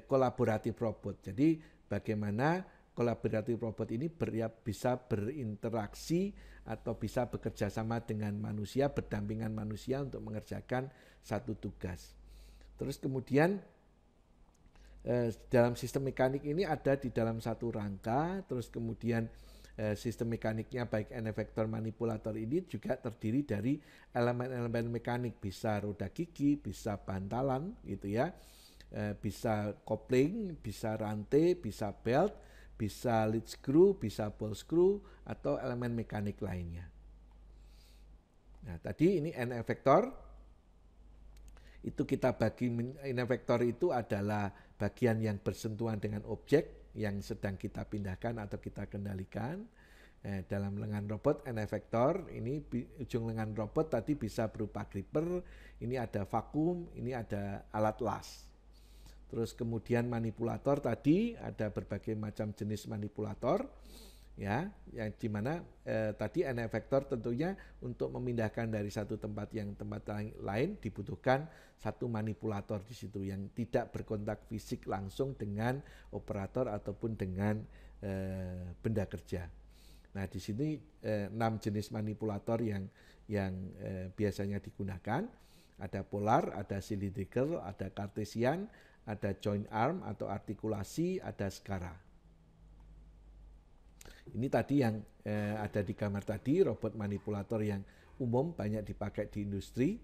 kolaboratif robot. Jadi bagaimana kolaboratif robot ini bisa berinteraksi atau bisa bekerja sama dengan manusia, berdampingan manusia untuk mengerjakan satu tugas. Terus kemudian dalam sistem mekanik ini ada di dalam satu rangka, terus kemudian sistem mekaniknya baik N efektor manipulator ini juga terdiri dari elemen-elemen mekanik, bisa roda gigi, bisa bantalan gitu ya. Bisa kopling, bisa rantai, bisa belt, bisa lead screw, bisa ball screw, atau elemen mekanik lainnya. Nah, tadi ini N efektor, itu kita bagi, N efektor itu adalah bagian yang bersentuhan dengan objek yang sedang kita pindahkan atau kita kendalikan. Dalam lengan robot N efektor, ini ujung lengan robot tadi bisa berupa gripper, ini ada vakum, ini ada alat las. Terus kemudian manipulator tadi ada berbagai macam jenis manipulator, ya, yang dimana tadi N efektor tentunya untuk memindahkan dari satu tempat yang tempat lain dibutuhkan satu manipulator di situ yang tidak berkontak fisik langsung dengan operator ataupun dengan benda kerja. Nah, di sini 6 jenis manipulator yang biasanya digunakan. Ada polar, ada cylindrical, ada kartesian, ada joint arm atau artikulasi, ada skara. Ini tadi yang ada di gambar tadi, robot manipulator yang umum banyak dipakai di industri.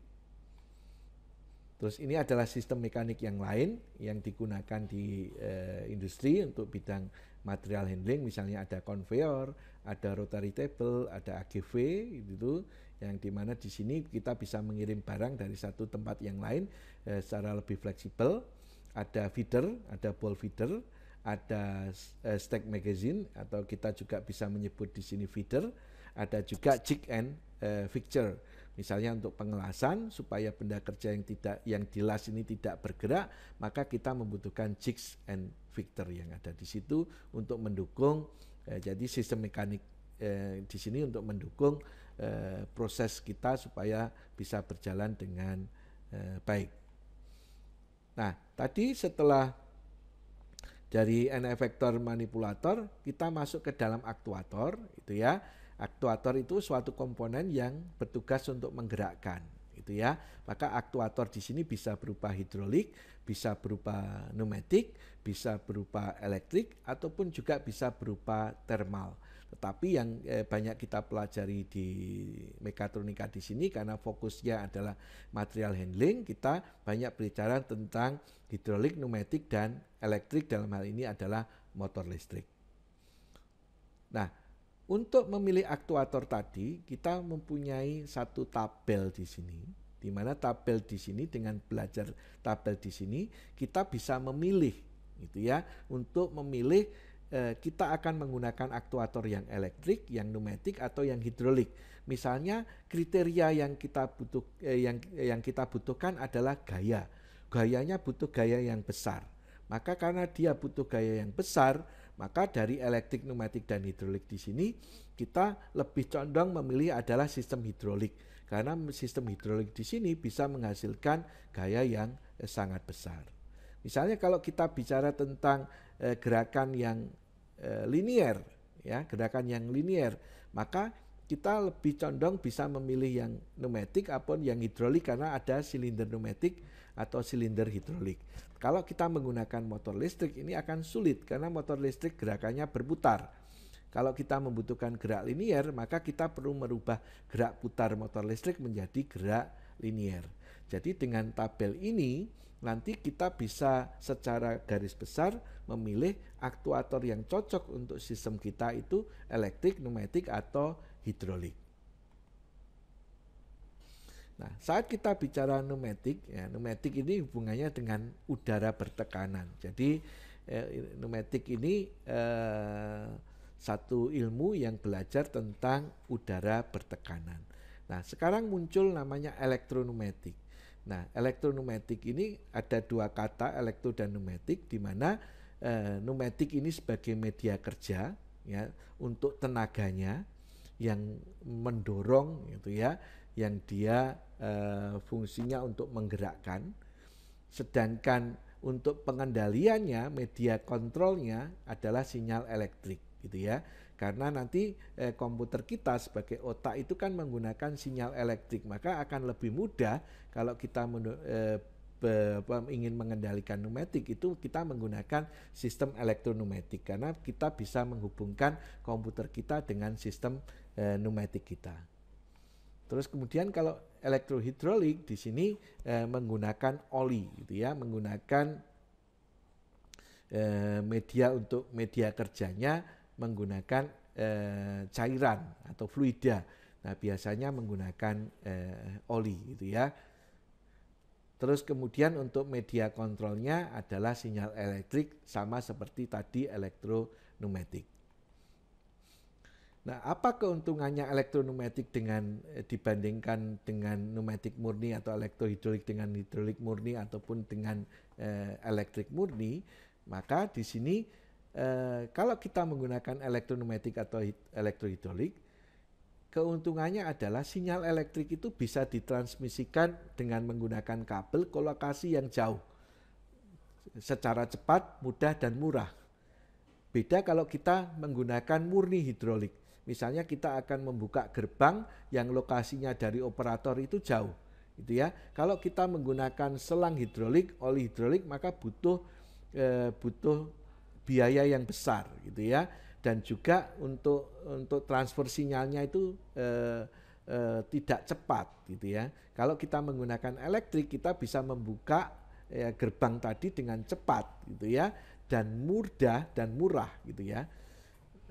Terus ini adalah sistem mekanik yang lain yang digunakan di industri untuk bidang material handling, misalnya ada conveyor, ada rotary table, ada AGV gitu, yang dimana di sini kita bisa mengirim barang dari satu tempat yang lain secara lebih fleksibel. Ada feeder, ada ball feeder, ada stack magazine atau kita juga bisa menyebut di sini feeder, ada juga jig and fixture. Misalnya untuk pengelasan supaya benda kerja yang dilas ini tidak bergerak, maka kita membutuhkan jigs and fixture yang ada di situ untuk mendukung. Jadi sistem mekanik di sini untuk mendukung proses kita supaya bisa berjalan dengan baik. Nah, tadi setelah dari N efektor manipulator, kita masuk ke dalam aktuator, itu ya. Aktuator itu suatu komponen yang bertugas untuk menggerakkan, itu ya. Maka aktuator di sini bisa berupa hidrolik, bisa berupa pneumatik, bisa berupa elektrik, ataupun juga bisa berupa thermal. Tetapi yang banyak kita pelajari di mekatronika di sini karena fokusnya adalah material handling, kita banyak bicara tentang hidrolik, pneumatik, dan elektrik, dalam hal ini adalah motor listrik. Nah, untuk memilih aktuator tadi, kita mempunyai satu tabel di sini. di mana tabel di sini dengan belajar tabel di sini kita bisa memilih gitu ya, untuk memilih kita akan menggunakan aktuator yang elektrik, yang pneumatik atau yang hidrolik. Misalnya kriteria yang kita butuhkan adalah gaya. Gayanya butuh gaya yang besar. Maka karena dia butuh gaya yang besar, maka dari elektrik, pneumatik dan hidrolik di sini kita lebih condong memilih adalah sistem hidrolik. Karena sistem hidrolik di sini bisa menghasilkan gaya yang sangat besar. Misalnya kalau kita bicara tentang gerakan yang linier, ya, gerakan yang linier, maka kita lebih condong bisa memilih yang pneumatik ataupun yang hidrolik karena ada silinder pneumatik atau silinder hidrolik. Kalau kita menggunakan motor listrik ini akan sulit karena motor listrik gerakannya berputar. Kalau kita membutuhkan gerak linier, maka kita perlu merubah gerak putar motor listrik menjadi gerak linier. Jadi dengan tabel ini nanti kita bisa secara garis besar memilih aktuator yang cocok untuk sistem kita itu elektrik, pneumatik atau hidrolik. Nah, saat kita bicara pneumatik, ya, pneumatik ini hubungannya dengan udara bertekanan. Jadi pneumatik ini satu ilmu yang belajar tentang udara bertekanan. Nah, sekarang muncul namanya elektroneumatik. Nah, elektroneumatik ini ada dua kata, elektro dan pneumatik, di mana pneumatik ini sebagai media kerja ya untuk tenaganya yang mendorong gitu ya, yang dia fungsinya untuk menggerakkan. Sedangkan untuk pengendaliannya, media kontrolnya adalah sinyal elektrik gitu ya. Karena nanti komputer kita sebagai otak itu kan menggunakan sinyal elektrik, maka akan lebih mudah kalau kita ingin mengendalikan pneumatik itu kita menggunakan sistem elektroneumatik karena kita bisa menghubungkan komputer kita dengan sistem pneumatik kita. Terus kemudian kalau elektrohidrolik di sini menggunakan oli gitu ya, menggunakan media untuk media kerjanya menggunakan cairan atau fluida. Nah, biasanya menggunakan oli gitu ya. Terus kemudian untuk media kontrolnya adalah sinyal elektrik sama seperti tadi elektroneumatik. Nah, apa keuntungannya elektroneumatik dengan dibandingkan dengan pneumatik murni atau elektrohidrolik dengan hidrolik murni ataupun dengan elektrik murni? Maka di sini kalau kita menggunakan elektroneumatik atau elektrohidrolik, keuntungannya adalah sinyal elektrik itu bisa ditransmisikan dengan menggunakan kabel ke lokasi yang jauh secara cepat, mudah dan murah. Beda kalau kita menggunakan murni hidrolik. Misalnya kita akan membuka gerbang yang lokasinya dari operator itu jauh, gitu ya. Kalau kita menggunakan selang hidrolik, oli hidrolik, maka butuh biaya yang besar, gitu ya. Dan juga untuk transfer sinyalnya itu tidak cepat, gitu ya. Kalau kita menggunakan elektrik, kita bisa membuka gerbang tadi dengan cepat, gitu ya, dan mudah dan murah, gitu ya.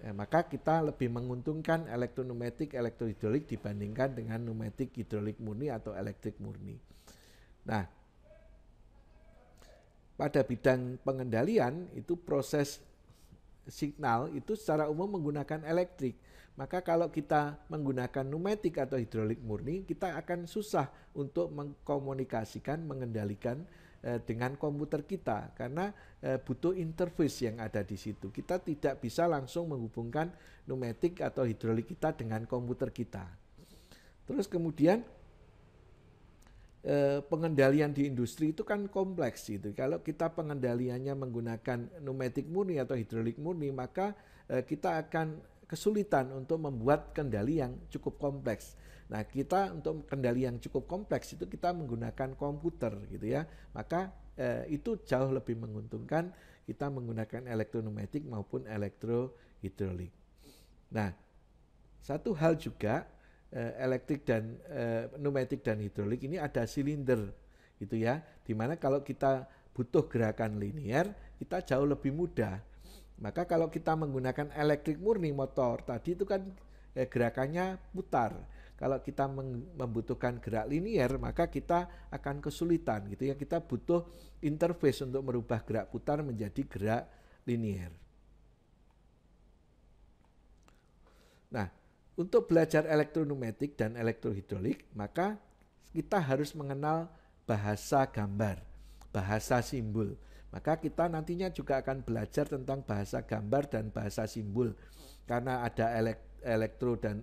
Maka kita lebih menguntungkan elektroneumatik, elektrohidrolik dibandingkan dengan pneumatik, hidrolik murni atau elektrik murni. Nah, pada bidang pengendalian itu proses signal itu secara umum menggunakan elektrik. Maka kalau kita menggunakan pneumatik atau hidrolik murni, kita akan susah untuk mengkomunikasikan, mengendalikan dengan komputer kita karena butuh interface yang ada di situ. Kita tidak bisa langsung menghubungkan pneumatik atau hidrolik kita dengan komputer kita. Terus kemudian pengendalian di industri itu kan kompleks gitu. Kalau kita pengendaliannya menggunakan pneumatik murni atau hidrolik murni, maka kita akan kesulitan untuk membuat kendali yang cukup kompleks. Nah, kita untuk kendali yang cukup kompleks itu kita menggunakan komputer gitu ya. Maka itu jauh lebih menguntungkan kita menggunakan elektroneumatik maupun elektrohidrolik. Nah, satu hal juga elektrik dan pneumatik dan hidrolik ini ada silinder gitu ya. Dimana kalau kita butuh gerakan linier, kita jauh lebih mudah. Maka kalau kita menggunakan elektrik murni motor tadi itu kan gerakannya putar. kalau kita membutuhkan gerak linier, maka kita akan kesulitan gitu ya. Kita butuh interface untuk merubah gerak putar menjadi gerak linier. Nah, untuk belajar elektroneumatik dan elektrohidrolik, maka kita harus mengenal bahasa gambar, bahasa simbol. Maka kita nantinya juga akan belajar tentang bahasa gambar dan bahasa simbol. Karena ada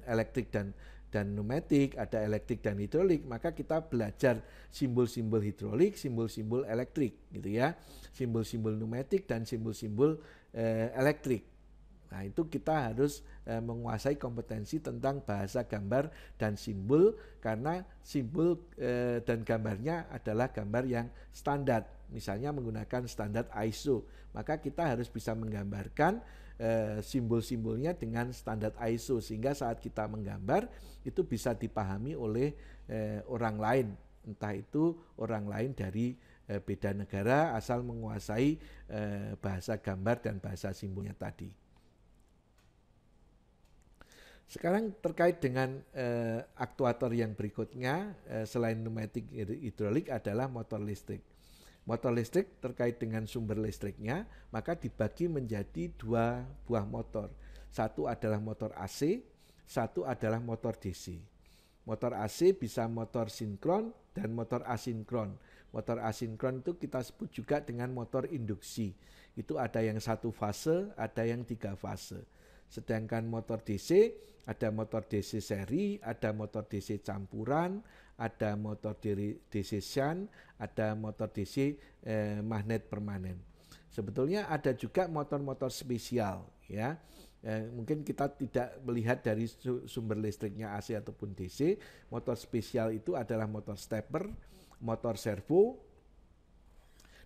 elektrik dan pneumatik, ada elektrik dan hidrolik, maka kita belajar simbol-simbol hidrolik, simbol-simbol elektrik gitu ya. Simbol-simbol pneumatik dan simbol-simbol elektrik. Nah, itu kita harus menguasai kompetensi tentang bahasa gambar dan simbol, karena simbol dan gambarnya adalah gambar yang standar, misalnya menggunakan standar ISO. Maka kita harus bisa menggambarkan simbol-simbolnya dengan standar ISO, sehingga saat kita menggambar itu bisa dipahami oleh orang lain, entah itu orang lain dari beda negara asal menguasai bahasa gambar dan bahasa simbolnya tadi. Sekarang terkait dengan aktuator yang berikutnya, selain pneumatik hidrolik adalah motor listrik. Motor listrik terkait dengan sumber listriknya, maka dibagi menjadi dua buah motor. Satu adalah motor AC, satu adalah motor DC. Motor AC bisa motor sinkron dan motor asinkron. Motor asinkron itu kita sebut juga dengan motor induksi. Itu ada yang 1 fase, ada yang 3 fase. Sedangkan motor DC, ada motor DC seri, ada motor DC campuran, ada motor DC shunt, ada motor DC magnet permanen. Sebetulnya ada juga motor-motor spesial ya. Mungkin kita tidak melihat dari sumber listriknya AC ataupun DC. Motor spesial itu adalah motor stepper, motor servo,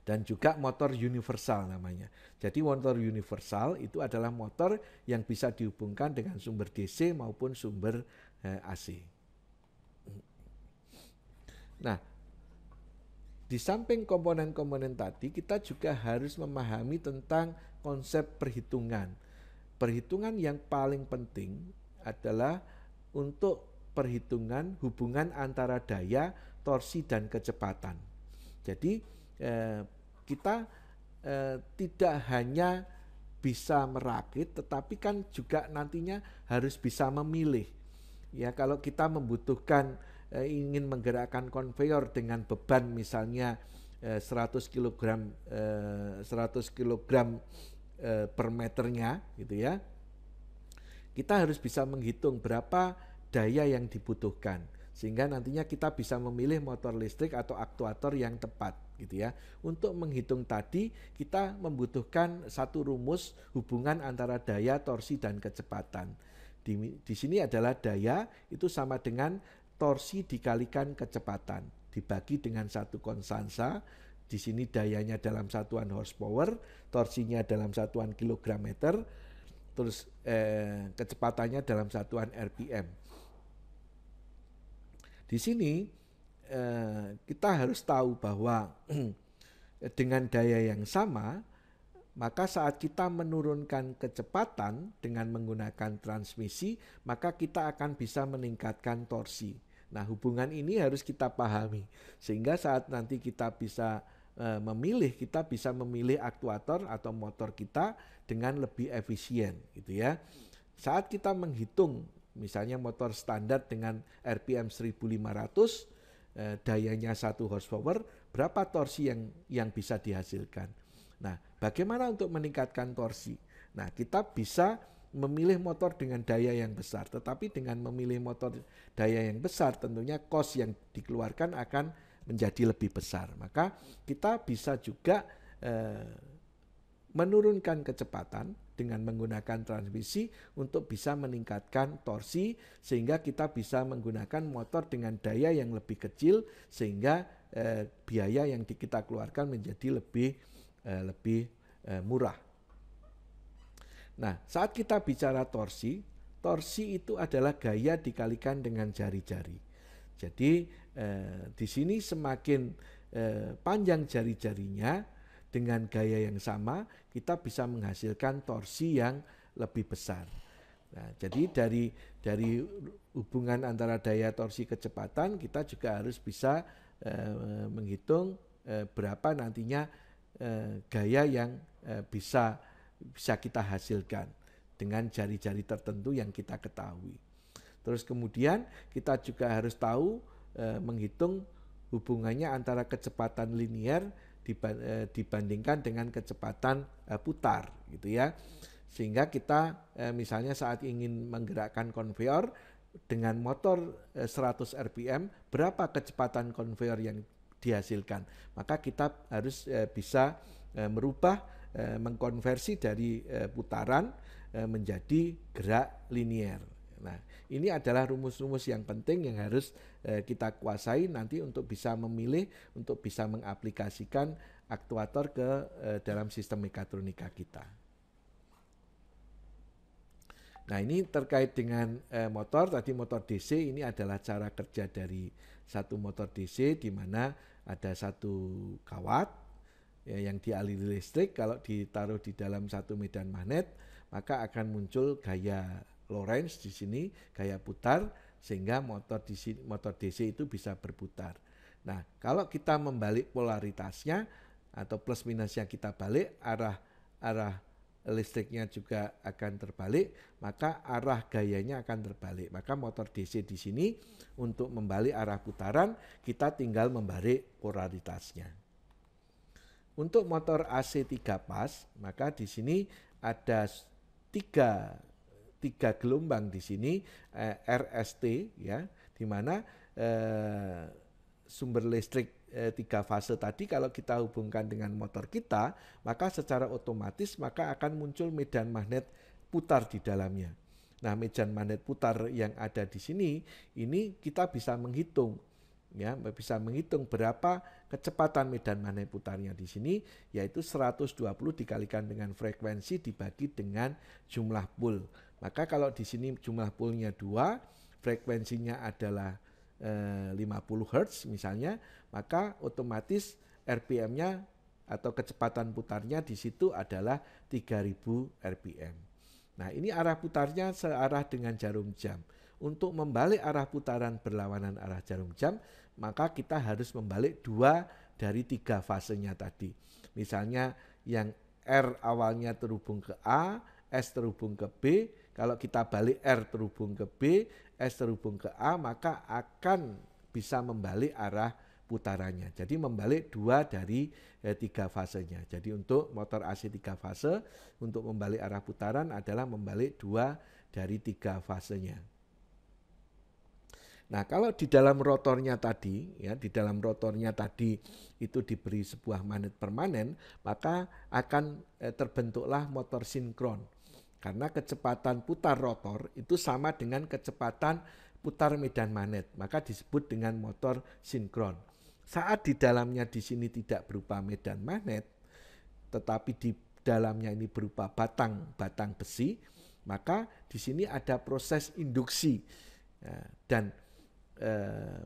dan juga motor universal namanya. Jadi motor universal itu adalah motor yang bisa dihubungkan dengan sumber DC maupun sumber AC. Nah, di samping komponen-komponen tadi, kita juga harus memahami tentang konsep perhitungan. Perhitungan yang paling penting adalah untuk perhitungan hubungan antara daya, torsi, dan kecepatan. Jadi kita tidak hanya bisa merakit, tetapi kan juga nantinya harus bisa memilih. Ya, kalau kita membutuhkan ingin menggerakkan konveyor dengan beban misalnya 100 kg per meternya gitu ya. Kita harus bisa menghitung berapa daya yang dibutuhkan, sehingga nantinya kita bisa memilih motor listrik atau aktuator yang tepat gitu ya. Untuk menghitung tadi kita membutuhkan satu rumus hubungan antara daya, torsi, dan kecepatan. Di sini adalah daya itu sama dengan torsi dikalikan kecepatan dibagi dengan satu konstansa. Di sini dayanya dalam satuan horsepower, torsinya dalam satuan kilogram meter, terus kecepatannya dalam satuan RPM. Di sini kita harus tahu bahwa dengan daya yang sama, maka saat kita menurunkan kecepatan dengan menggunakan transmisi, maka kita akan bisa meningkatkan torsi. Nah, hubungan ini harus kita pahami, sehingga saat nanti kita bisa memilih, kita bisa memilih aktuator atau motor kita dengan lebih efisien gitu ya. Saat kita menghitung misalnya motor standar dengan RPM 1500, dayanya 1 horsepower, berapa torsi yang bisa dihasilkan. Nah, bagaimana untuk meningkatkan torsi? Nah, kita bisa memilih motor dengan daya yang besar, tetapi dengan memilih motor daya yang besar tentunya cost yang dikeluarkan akan menjadi lebih besar. Maka kita bisa juga menurunkan kecepatan dengan menggunakan transmisi untuk bisa meningkatkan torsi, sehingga kita bisa menggunakan motor dengan daya yang lebih kecil, sehingga biaya yang kita keluarkan menjadi lebih murah. Nah, saat kita bicara torsi itu adalah gaya dikalikan dengan jari-jari. Jadi di sini semakin panjang jari-jarinya dengan gaya yang sama, kita bisa menghasilkan torsi yang lebih besar. Nah, jadi dari hubungan antara daya torsi kecepatan kita juga harus bisa menghitung berapa nantinya gaya yang bisa kita hasilkan dengan jari-jari tertentu yang kita ketahui. Terus kemudian kita juga harus tahu menghitung hubungannya antara kecepatan linear dibandingkan dengan kecepatan putar gitu ya. Sehingga kita misalnya saat ingin menggerakkan konveyor dengan motor 100 rpm, berapa kecepatan konveyor yang dihasilkan? Maka kita harus bisa merubah, mengkonversi dari putaran menjadi gerak linear. Nah, ini adalah rumus-rumus yang penting yang harus kita kuasai nanti untuk bisa memilih, untuk bisa mengaplikasikan aktuator ke dalam sistem mekatronika kita. Nah, ini terkait dengan motor, tadi motor DC ini adalah cara kerja dari satu motor DC di mana ada satu kawat yang dialiri listrik. Kalau ditaruh di dalam satu medan magnet, maka akan muncul gaya Lorentz di sini, gaya putar, sehingga motor DC itu bisa berputar. Nah, kalau kita membalik polaritasnya atau plus minusnya kita balik, arah listriknya juga akan terbalik, maka arah gayanya akan terbalik. Maka motor DC di sini untuk membalik arah putaran, kita tinggal membalik polaritasnya. Untuk motor AC 3 pas, maka di sini ada tiga gelombang di sini, RST ya, di mana sumber listrik 3 fase tadi kalau kita hubungkan dengan motor kita, maka secara otomatis maka akan muncul medan magnet putar di dalamnya. Nah, medan magnet putar yang ada di sini ini kita bisa menghitung ya, bisa menghitung berapa kecepatan medan magnet putarnya di sini, yaitu 120 dikalikan dengan frekuensi dibagi dengan jumlah pul. Maka kalau di sini jumlah pulnya 2, frekuensinya adalah 50 Hz misalnya, maka otomatis RPM-nya atau kecepatan putarnya di situ adalah 3000 RPM. Nah, ini arah putarnya searah dengan jarum jam. Untuk membalik arah putaran berlawanan arah jarum jam, maka kita harus membalik 2 dari 3 fasenya tadi. Misalnya yang R awalnya terhubung ke A, S terhubung ke B, kalau kita balik R terhubung ke B, S terhubung ke A, maka akan bisa membalik arah putarannya. Jadi membalik 2 dari 3 fasenya. Jadi untuk motor AC 3 fase, untuk membalik arah putaran adalah membalik 2 dari 3 fasenya. Nah, kalau di dalam rotornya tadi, ya, di dalam rotornya tadi itu diberi sebuah magnet permanen, maka akan terbentuklah motor sinkron. Karena kecepatan putar rotor itu sama dengan kecepatan putar medan magnet, maka disebut dengan motor sinkron. Saat di dalamnya di sini tidak berupa medan magnet, tetapi di dalamnya ini berupa batang besi, maka di sini ada proses induksi dan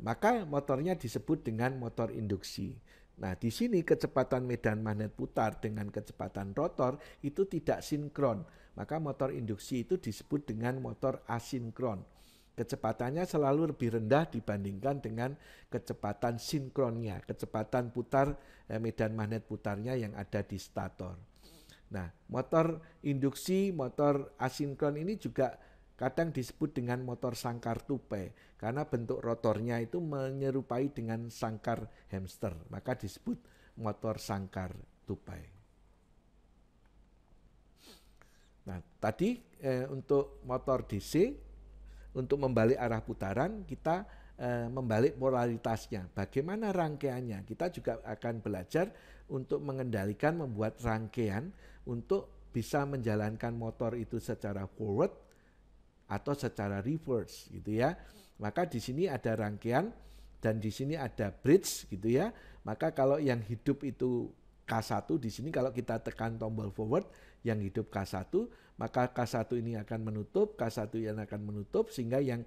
maka motornya disebut dengan motor induksi. Nah, di sini kecepatan medan magnet putar dengan kecepatan rotor itu tidak sinkron. Maka motor induksi itu disebut dengan motor asinkron. Kecepatannya selalu lebih rendah dibandingkan dengan kecepatan sinkronnya, kecepatan putar medan magnet putarnya yang ada di stator. Nah, motor induksi, motor asinkron ini juga kadang disebut dengan motor sangkar tupai karena bentuk rotornya itu menyerupai dengan sangkar hamster, maka disebut motor sangkar tupai. Nah, tadi untuk motor DC, untuk membalik arah putaran, kita membalik polaritasnya. Bagaimana rangkaiannya? Kita juga akan belajar untuk mengendalikan, membuat rangkaian untuk bisa menjalankan motor itu secara forward atau secara reverse gitu ya. Maka di sini ada rangkaian dan di sini ada bridge gitu ya. Maka kalau yang hidup itu K1 di sini kalau kita tekan tombol forward yang hidup K1, maka K1 ini akan menutup, K1 yang akan menutup sehingga yang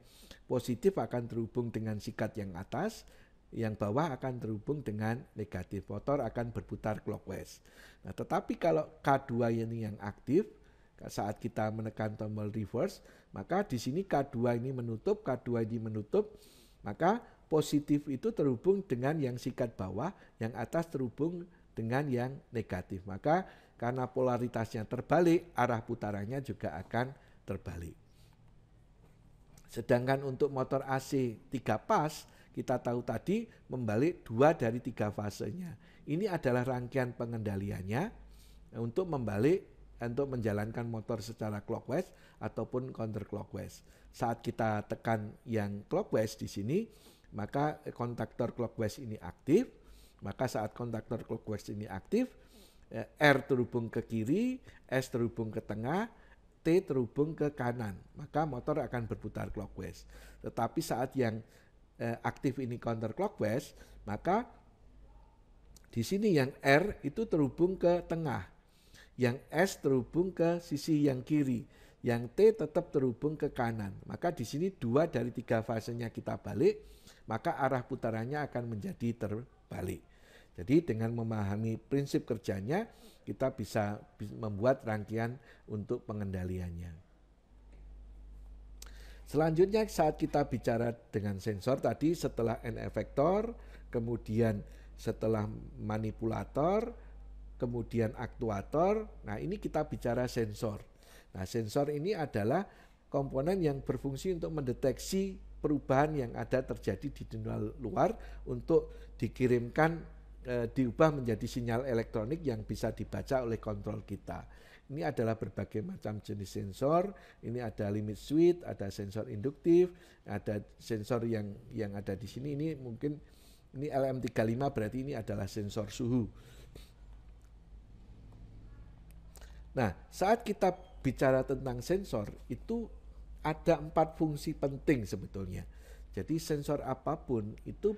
positif akan terhubung dengan sikat yang atas, yang bawah akan terhubung dengan negatif, motor akan berputar clockwise. Nah, tetapi kalau K2 ini yang aktif, saat kita menekan tombol reverse, maka di sini K2 ini menutup, K2 ini menutup, maka positif itu terhubung dengan yang sikat bawah, yang atas terhubung dengan yang negatif. Maka karena polaritasnya terbalik, arah putarannya juga akan terbalik. Sedangkan untuk motor AC 3 pas, kita tahu tadi membalik 2 dari 3 fasenya. Ini adalah rangkaian pengendaliannya untuk membalik, untuk menjalankan motor secara clockwise ataupun counterclockwise. Saat kita tekan yang clockwise di sini, maka kontaktor clockwise ini aktif. Maka saat kontaktor clockwise ini aktif, R terhubung ke kiri, S terhubung ke tengah, T terhubung ke kanan, maka motor akan berputar clockwise. Tetapi saat yang aktif ini counterclockwise, maka di sini yang R itu terhubung ke tengah, yang S terhubung ke sisi yang kiri, yang T tetap terhubung ke kanan. Maka di sini 2 dari 3 fasenya kita balik, maka arah putarannya akan menjadi terbalik. Jadi dengan memahami prinsip kerjanya, kita bisa membuat rangkaian untuk pengendaliannya. Selanjutnya saat kita bicara dengan sensor tadi, setelah N efektor, kemudian setelah manipulator, kemudian aktuator, nah ini kita bicara sensor. Nah sensor ini adalah komponen yang berfungsi untuk mendeteksi perubahan yang ada terjadi di dunia luar untuk dikirimkan, diubah menjadi sinyal elektronik yang bisa dibaca oleh kontrol kita. Ini adalah berbagai macam jenis sensor. Ini ada limit switch, ada sensor induktif, ada sensor yang ada di sini. Ini mungkin ini LM35, berarti ini adalah sensor suhu. Nah, saat kita bicara tentang sensor, itu ada 4 fungsi penting sebetulnya. Jadi sensor apapun itu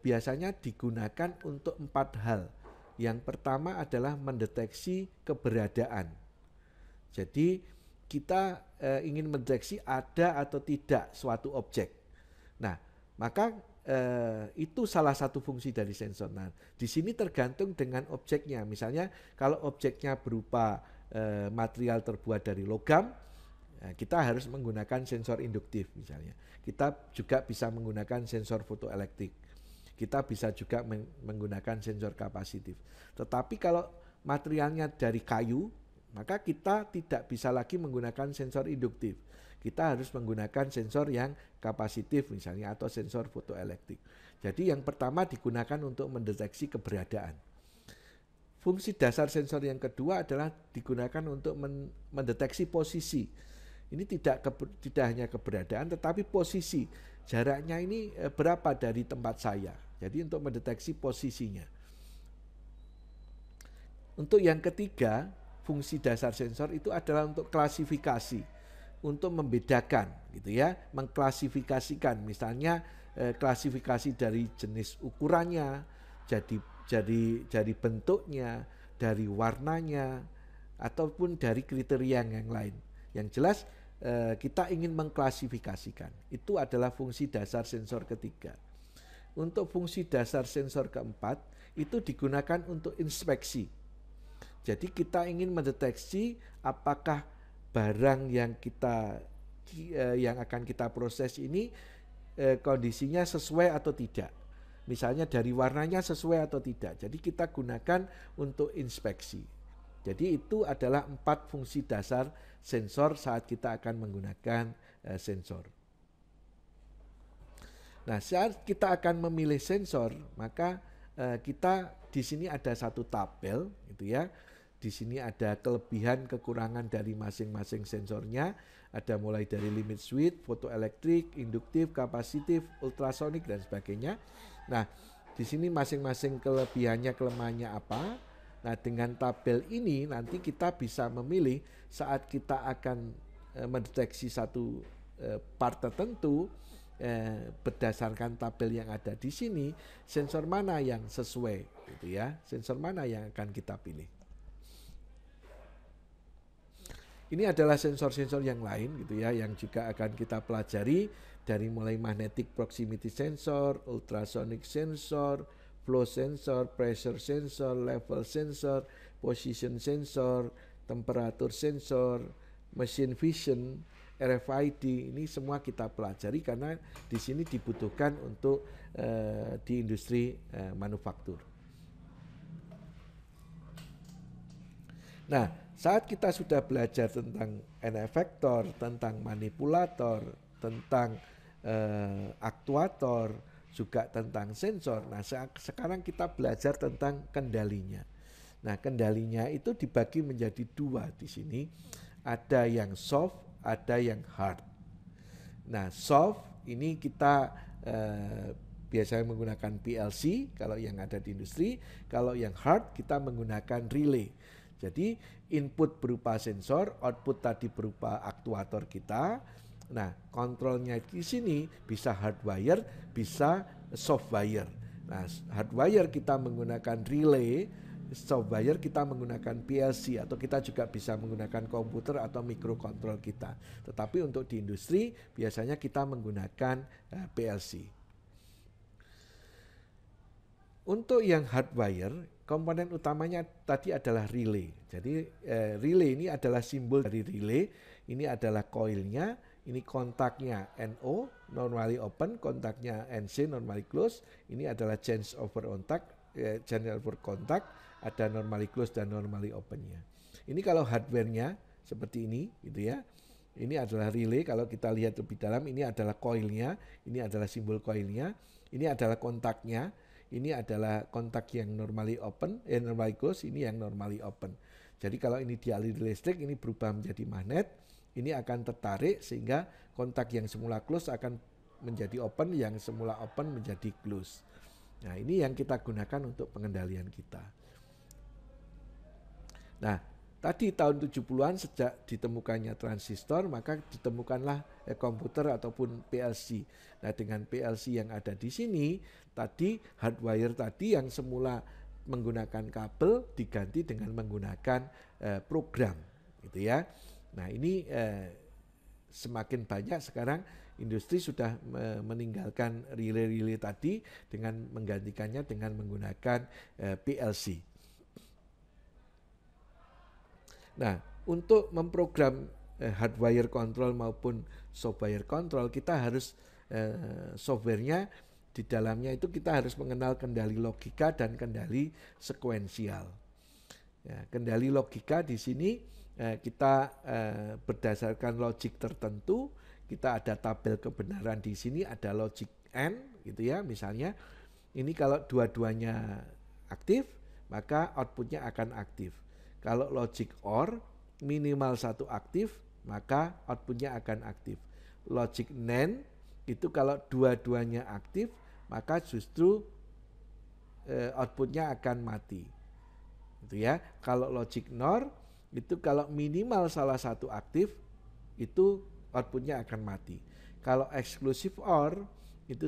biasanya digunakan untuk 4 hal. Yang pertama adalah mendeteksi keberadaan. Jadi kita ingin mendeteksi ada atau tidak suatu objek. Nah, maka itu salah satu fungsi dari sensor. Nah, di sini tergantung dengan objeknya. Misalnya kalau objeknya berupa material terbuat dari logam, kita harus menggunakan sensor induktif misalnya. Kita juga bisa menggunakan sensor fotoelektrik. Kita bisa juga menggunakan sensor kapasitif. Tetapi kalau materialnya dari kayu, maka kita tidak bisa lagi menggunakan sensor induktif. Kita harus menggunakan sensor yang kapasitif misalnya atau sensor fotoelektrik. Jadi yang pertama digunakan untuk mendeteksi keberadaan. Fungsi dasar sensor yang kedua adalah digunakan untuk mendeteksi posisi. Ini tidak hanya keberadaan tetapi posisi. Jaraknya ini berapa dari tempat saya. Jadi untuk mendeteksi posisinya. Untuk yang ketiga, fungsi dasar sensor itu adalah untuk klasifikasi, untuk membedakan gitu ya, mengklasifikasikan misalnya klasifikasi dari jenis ukurannya, jadi bentuknya, dari warnanya ataupun dari kriteria yang lain. Yang jelas kita ingin mengklasifikasikan. Itu adalah fungsi dasar sensor ketiga. Untuk fungsi dasar sensor keempat itu digunakan untuk inspeksi. Jadi kita ingin mendeteksi apakah barang yang akan kita proses ini kondisinya sesuai atau tidak. Misalnya dari warnanya sesuai atau tidak. Jadi kita gunakan untuk inspeksi. Jadi itu adalah 4 fungsi dasar sensor saat kita akan menggunakan sensor. Nah, saat kita akan memilih sensor, maka kita di sini ada satu tabel, gitu ya. Di sini ada kelebihan kekurangan dari masing-masing sensornya. Ada mulai dari limit switch, fotoelektrik, induktif, kapasitif, ultrasonik dan sebagainya. Nah, di sini masing-masing kelebihannya, kelemahannya apa? Nah, dengan tabel ini nanti kita bisa memilih saat kita akan mendeteksi satu part tertentu berdasarkan tabel yang ada di sini, sensor mana yang sesuai, gitu ya? Sensor mana yang akan kita pilih? Ini adalah sensor-sensor yang lain, gitu ya, yang juga akan kita pelajari dari mulai magnetic proximity sensor, ultrasonic sensor, flow sensor, pressure sensor, level sensor, position sensor, temperatur sensor, machine vision, RFID, ini semua kita pelajari karena di sini dibutuhkan untuk di industri manufaktur. Nah, saat kita sudah belajar tentang efektor, tentang manipulator, tentang aktuator, juga tentang sensor. Nah, sekarang kita belajar tentang kendalinya. Nah, kendalinya itu dibagi menjadi dua di sini. Ada yang soft, ada yang hard. Nah, soft ini kita biasanya menggunakan PLC kalau yang ada di industri. Kalau yang hard kita menggunakan relay. Jadi input berupa sensor, output tadi berupa aktuator kita. Nah, kontrolnya di sini bisa hardwire, bisa softwire. Nah, hardwire kita menggunakan relay, softwire kita menggunakan PLC, atau kita juga bisa menggunakan komputer atau mikrokontrol kita. Tetapi untuk di industri biasanya kita menggunakan PLC. Untuk yang hardwire, komponen utamanya tadi adalah relay. Jadi relay ini adalah simbol dari relay. Ini adalah coilnya, ini kontaknya NO, normally open, kontaknya NC, normally close. Ini adalah change over contact, ada normally close dan normally opennya. Ini kalau hardware-nya seperti ini, gitu ya. Ini adalah relay. Kalau kita lihat lebih dalam, ini adalah coilnya, ini adalah simbol coilnya, ini adalah kontaknya. Ini adalah kontak yang normally open, normally close, ini yang normally open. Jadi kalau ini dialiri listrik, ini berubah menjadi magnet, ini akan tertarik sehingga kontak yang semula close akan menjadi open, yang semula open menjadi close. Nah, ini yang kita gunakan untuk pengendalian kita. Nah, tadi tahun 70-an sejak ditemukannya transistor, maka ditemukanlah komputer ataupun PLC. Nah, dengan PLC yang ada di sini, tadi hardwire tadi yang semula menggunakan kabel diganti dengan menggunakan program, gitu ya. Nah, ini semakin banyak sekarang industri sudah meninggalkan relay-relay tadi dengan menggantikannya dengan menggunakan PLC. Nah, untuk memprogram hardwire control maupun software control, kita harus softwarenya di dalamnya itu kita harus mengenal kendali logika dan kendali sekuensial. Ya, kendali logika di sini kita berdasarkan logik tertentu, kita ada tabel kebenaran di sini, ada logic AND gitu ya. Misalnya ini kalau dua-duanya aktif, maka outputnya akan aktif. Kalau logic OR minimal satu aktif, maka outputnya akan aktif. Logic NAND itu kalau dua-duanya aktif, maka justru outputnya akan mati. Gitu ya. Kalau logic NOR itu kalau minimal salah satu aktif, itu outputnya akan mati. Kalau exclusive OR itu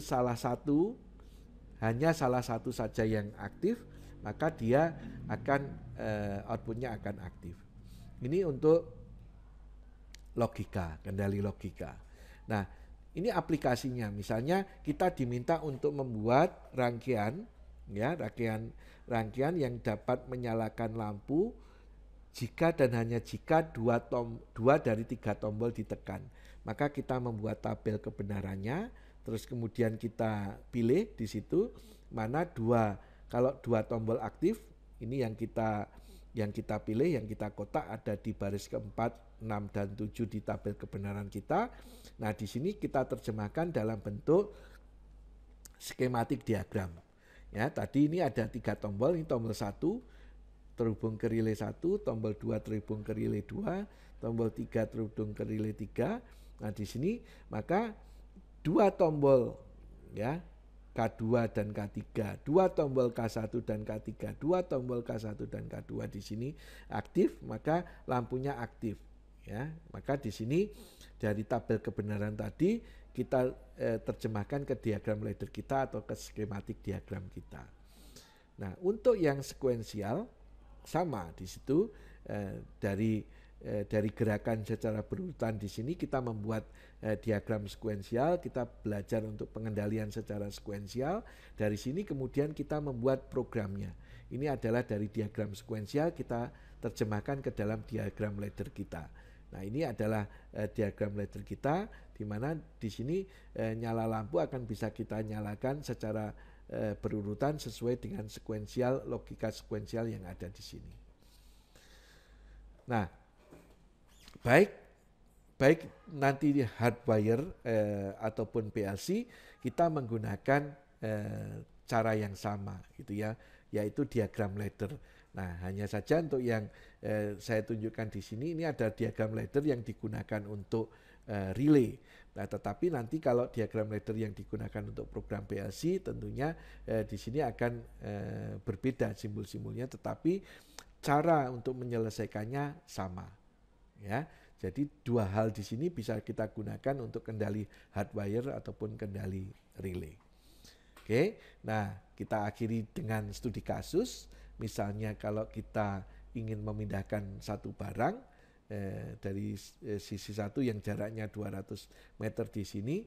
hanya salah satu saja yang aktif, maka dia akan outputnya akan aktif. Ini untuk logika, kendali logika. Nah, ini aplikasinya. Misalnya kita diminta untuk membuat rangkaian yang dapat menyalakan lampu jika dan hanya jika dua dari tiga tombol ditekan. Maka kita membuat tabel kebenarannya, terus kemudian kita pilih di situ mana kalau dua tombol aktif, ini yang kita pilih, yang kita kotak ada di baris keempat, 6 dan 7 di tabel kebenaran kita. Nah, di sini kita terjemahkan dalam bentuk skematik diagram. Ya, tadi ini ada 3 tombol, ini tombol 1 terhubung ke relay 1, tombol 2 terhubung ke relay 2, tombol 3 terhubung ke relay 3. Nah, di sini maka 2 tombol ya K2 dan K3, 2 tombol K1 dan K3, 2 tombol K1 dan K2 di sini aktif, maka lampunya aktif. Ya, maka di sini dari tabel kebenaran tadi kita terjemahkan ke diagram ladder kita atau ke skematik diagram kita. Nah, untuk yang sekuensial sama di situ dari gerakan secara berurutan di sini kita membuat diagram sekuensial, kita belajar untuk pengendalian secara sekuensial. Dari sini kemudian kita membuat programnya. Ini adalah dari diagram sekuensial kita terjemahkan ke dalam diagram ladder kita. Nah, ini adalah diagram ladder kita, di mana di sini nyala lampu akan bisa kita nyalakan secara berurutan sesuai dengan sekuensial, logika sekuensial yang ada di sini. Nah, baik nanti di hardwire ataupun PLC, kita menggunakan cara yang sama gitu ya, yaitu diagram ladder. Nah, hanya saja untuk yang saya tunjukkan di sini, ini ada diagram ladder yang digunakan untuk relay. Nah, tetapi nanti kalau diagram ladder yang digunakan untuk program PLC, tentunya di sini akan berbeda simbol-simbolnya, tetapi cara untuk menyelesaikannya sama. Ya, jadi dua hal di sini bisa kita gunakan untuk kendali hardwire ataupun kendali relay. Oke, nah kita akhiri dengan studi kasus. Misalnya kalau kita ingin memindahkan satu barang dari sisi satu yang jaraknya 200 meter di sini.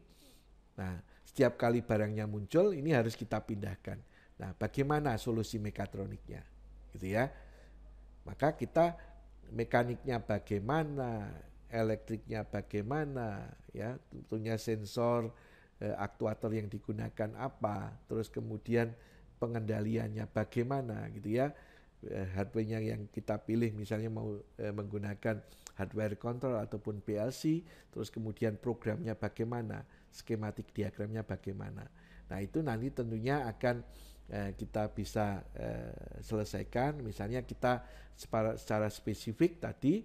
Nah, setiap kali barangnya muncul ini harus kita pindahkan. Nah, bagaimana solusi mekatroniknya? Gitu ya. Maka kita mekaniknya bagaimana, elektriknya bagaimana, ya, tentunya sensor, aktuator yang digunakan apa, terus kemudian pengendaliannya bagaimana gitu ya, hardware-nya yang kita pilih misalnya mau menggunakan hardware control ataupun PLC, terus kemudian programnya bagaimana, skematik diagramnya bagaimana. Nah, itu nanti tentunya akan kita bisa selesaikan. Misalnya kita secara spesifik tadi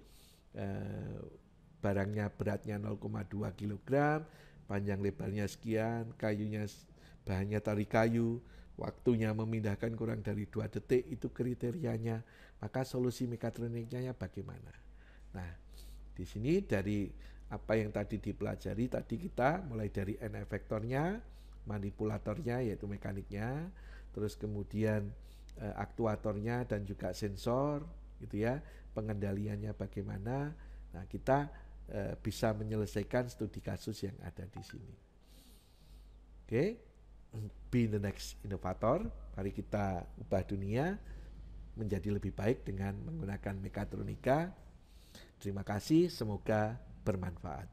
barangnya beratnya 0,2 kg, panjang lebarnya sekian, kayunya bahannya tali kayu, waktunya memindahkan kurang dari 2 detik, itu kriterianya. Maka solusi mekatroniknya bagaimana? Nah, di sini dari apa yang tadi dipelajari, tadi kita mulai dari N efektornya, manipulatornya yaitu mekaniknya, terus kemudian aktuatornya dan juga sensor gitu ya, pengendaliannya bagaimana. Nah, kita bisa menyelesaikan studi kasus yang ada di sini. Oke, be the next innovator. Mari kita ubah dunia menjadi lebih baik dengan menggunakan mekatronika. Terima kasih, semoga bermanfaat.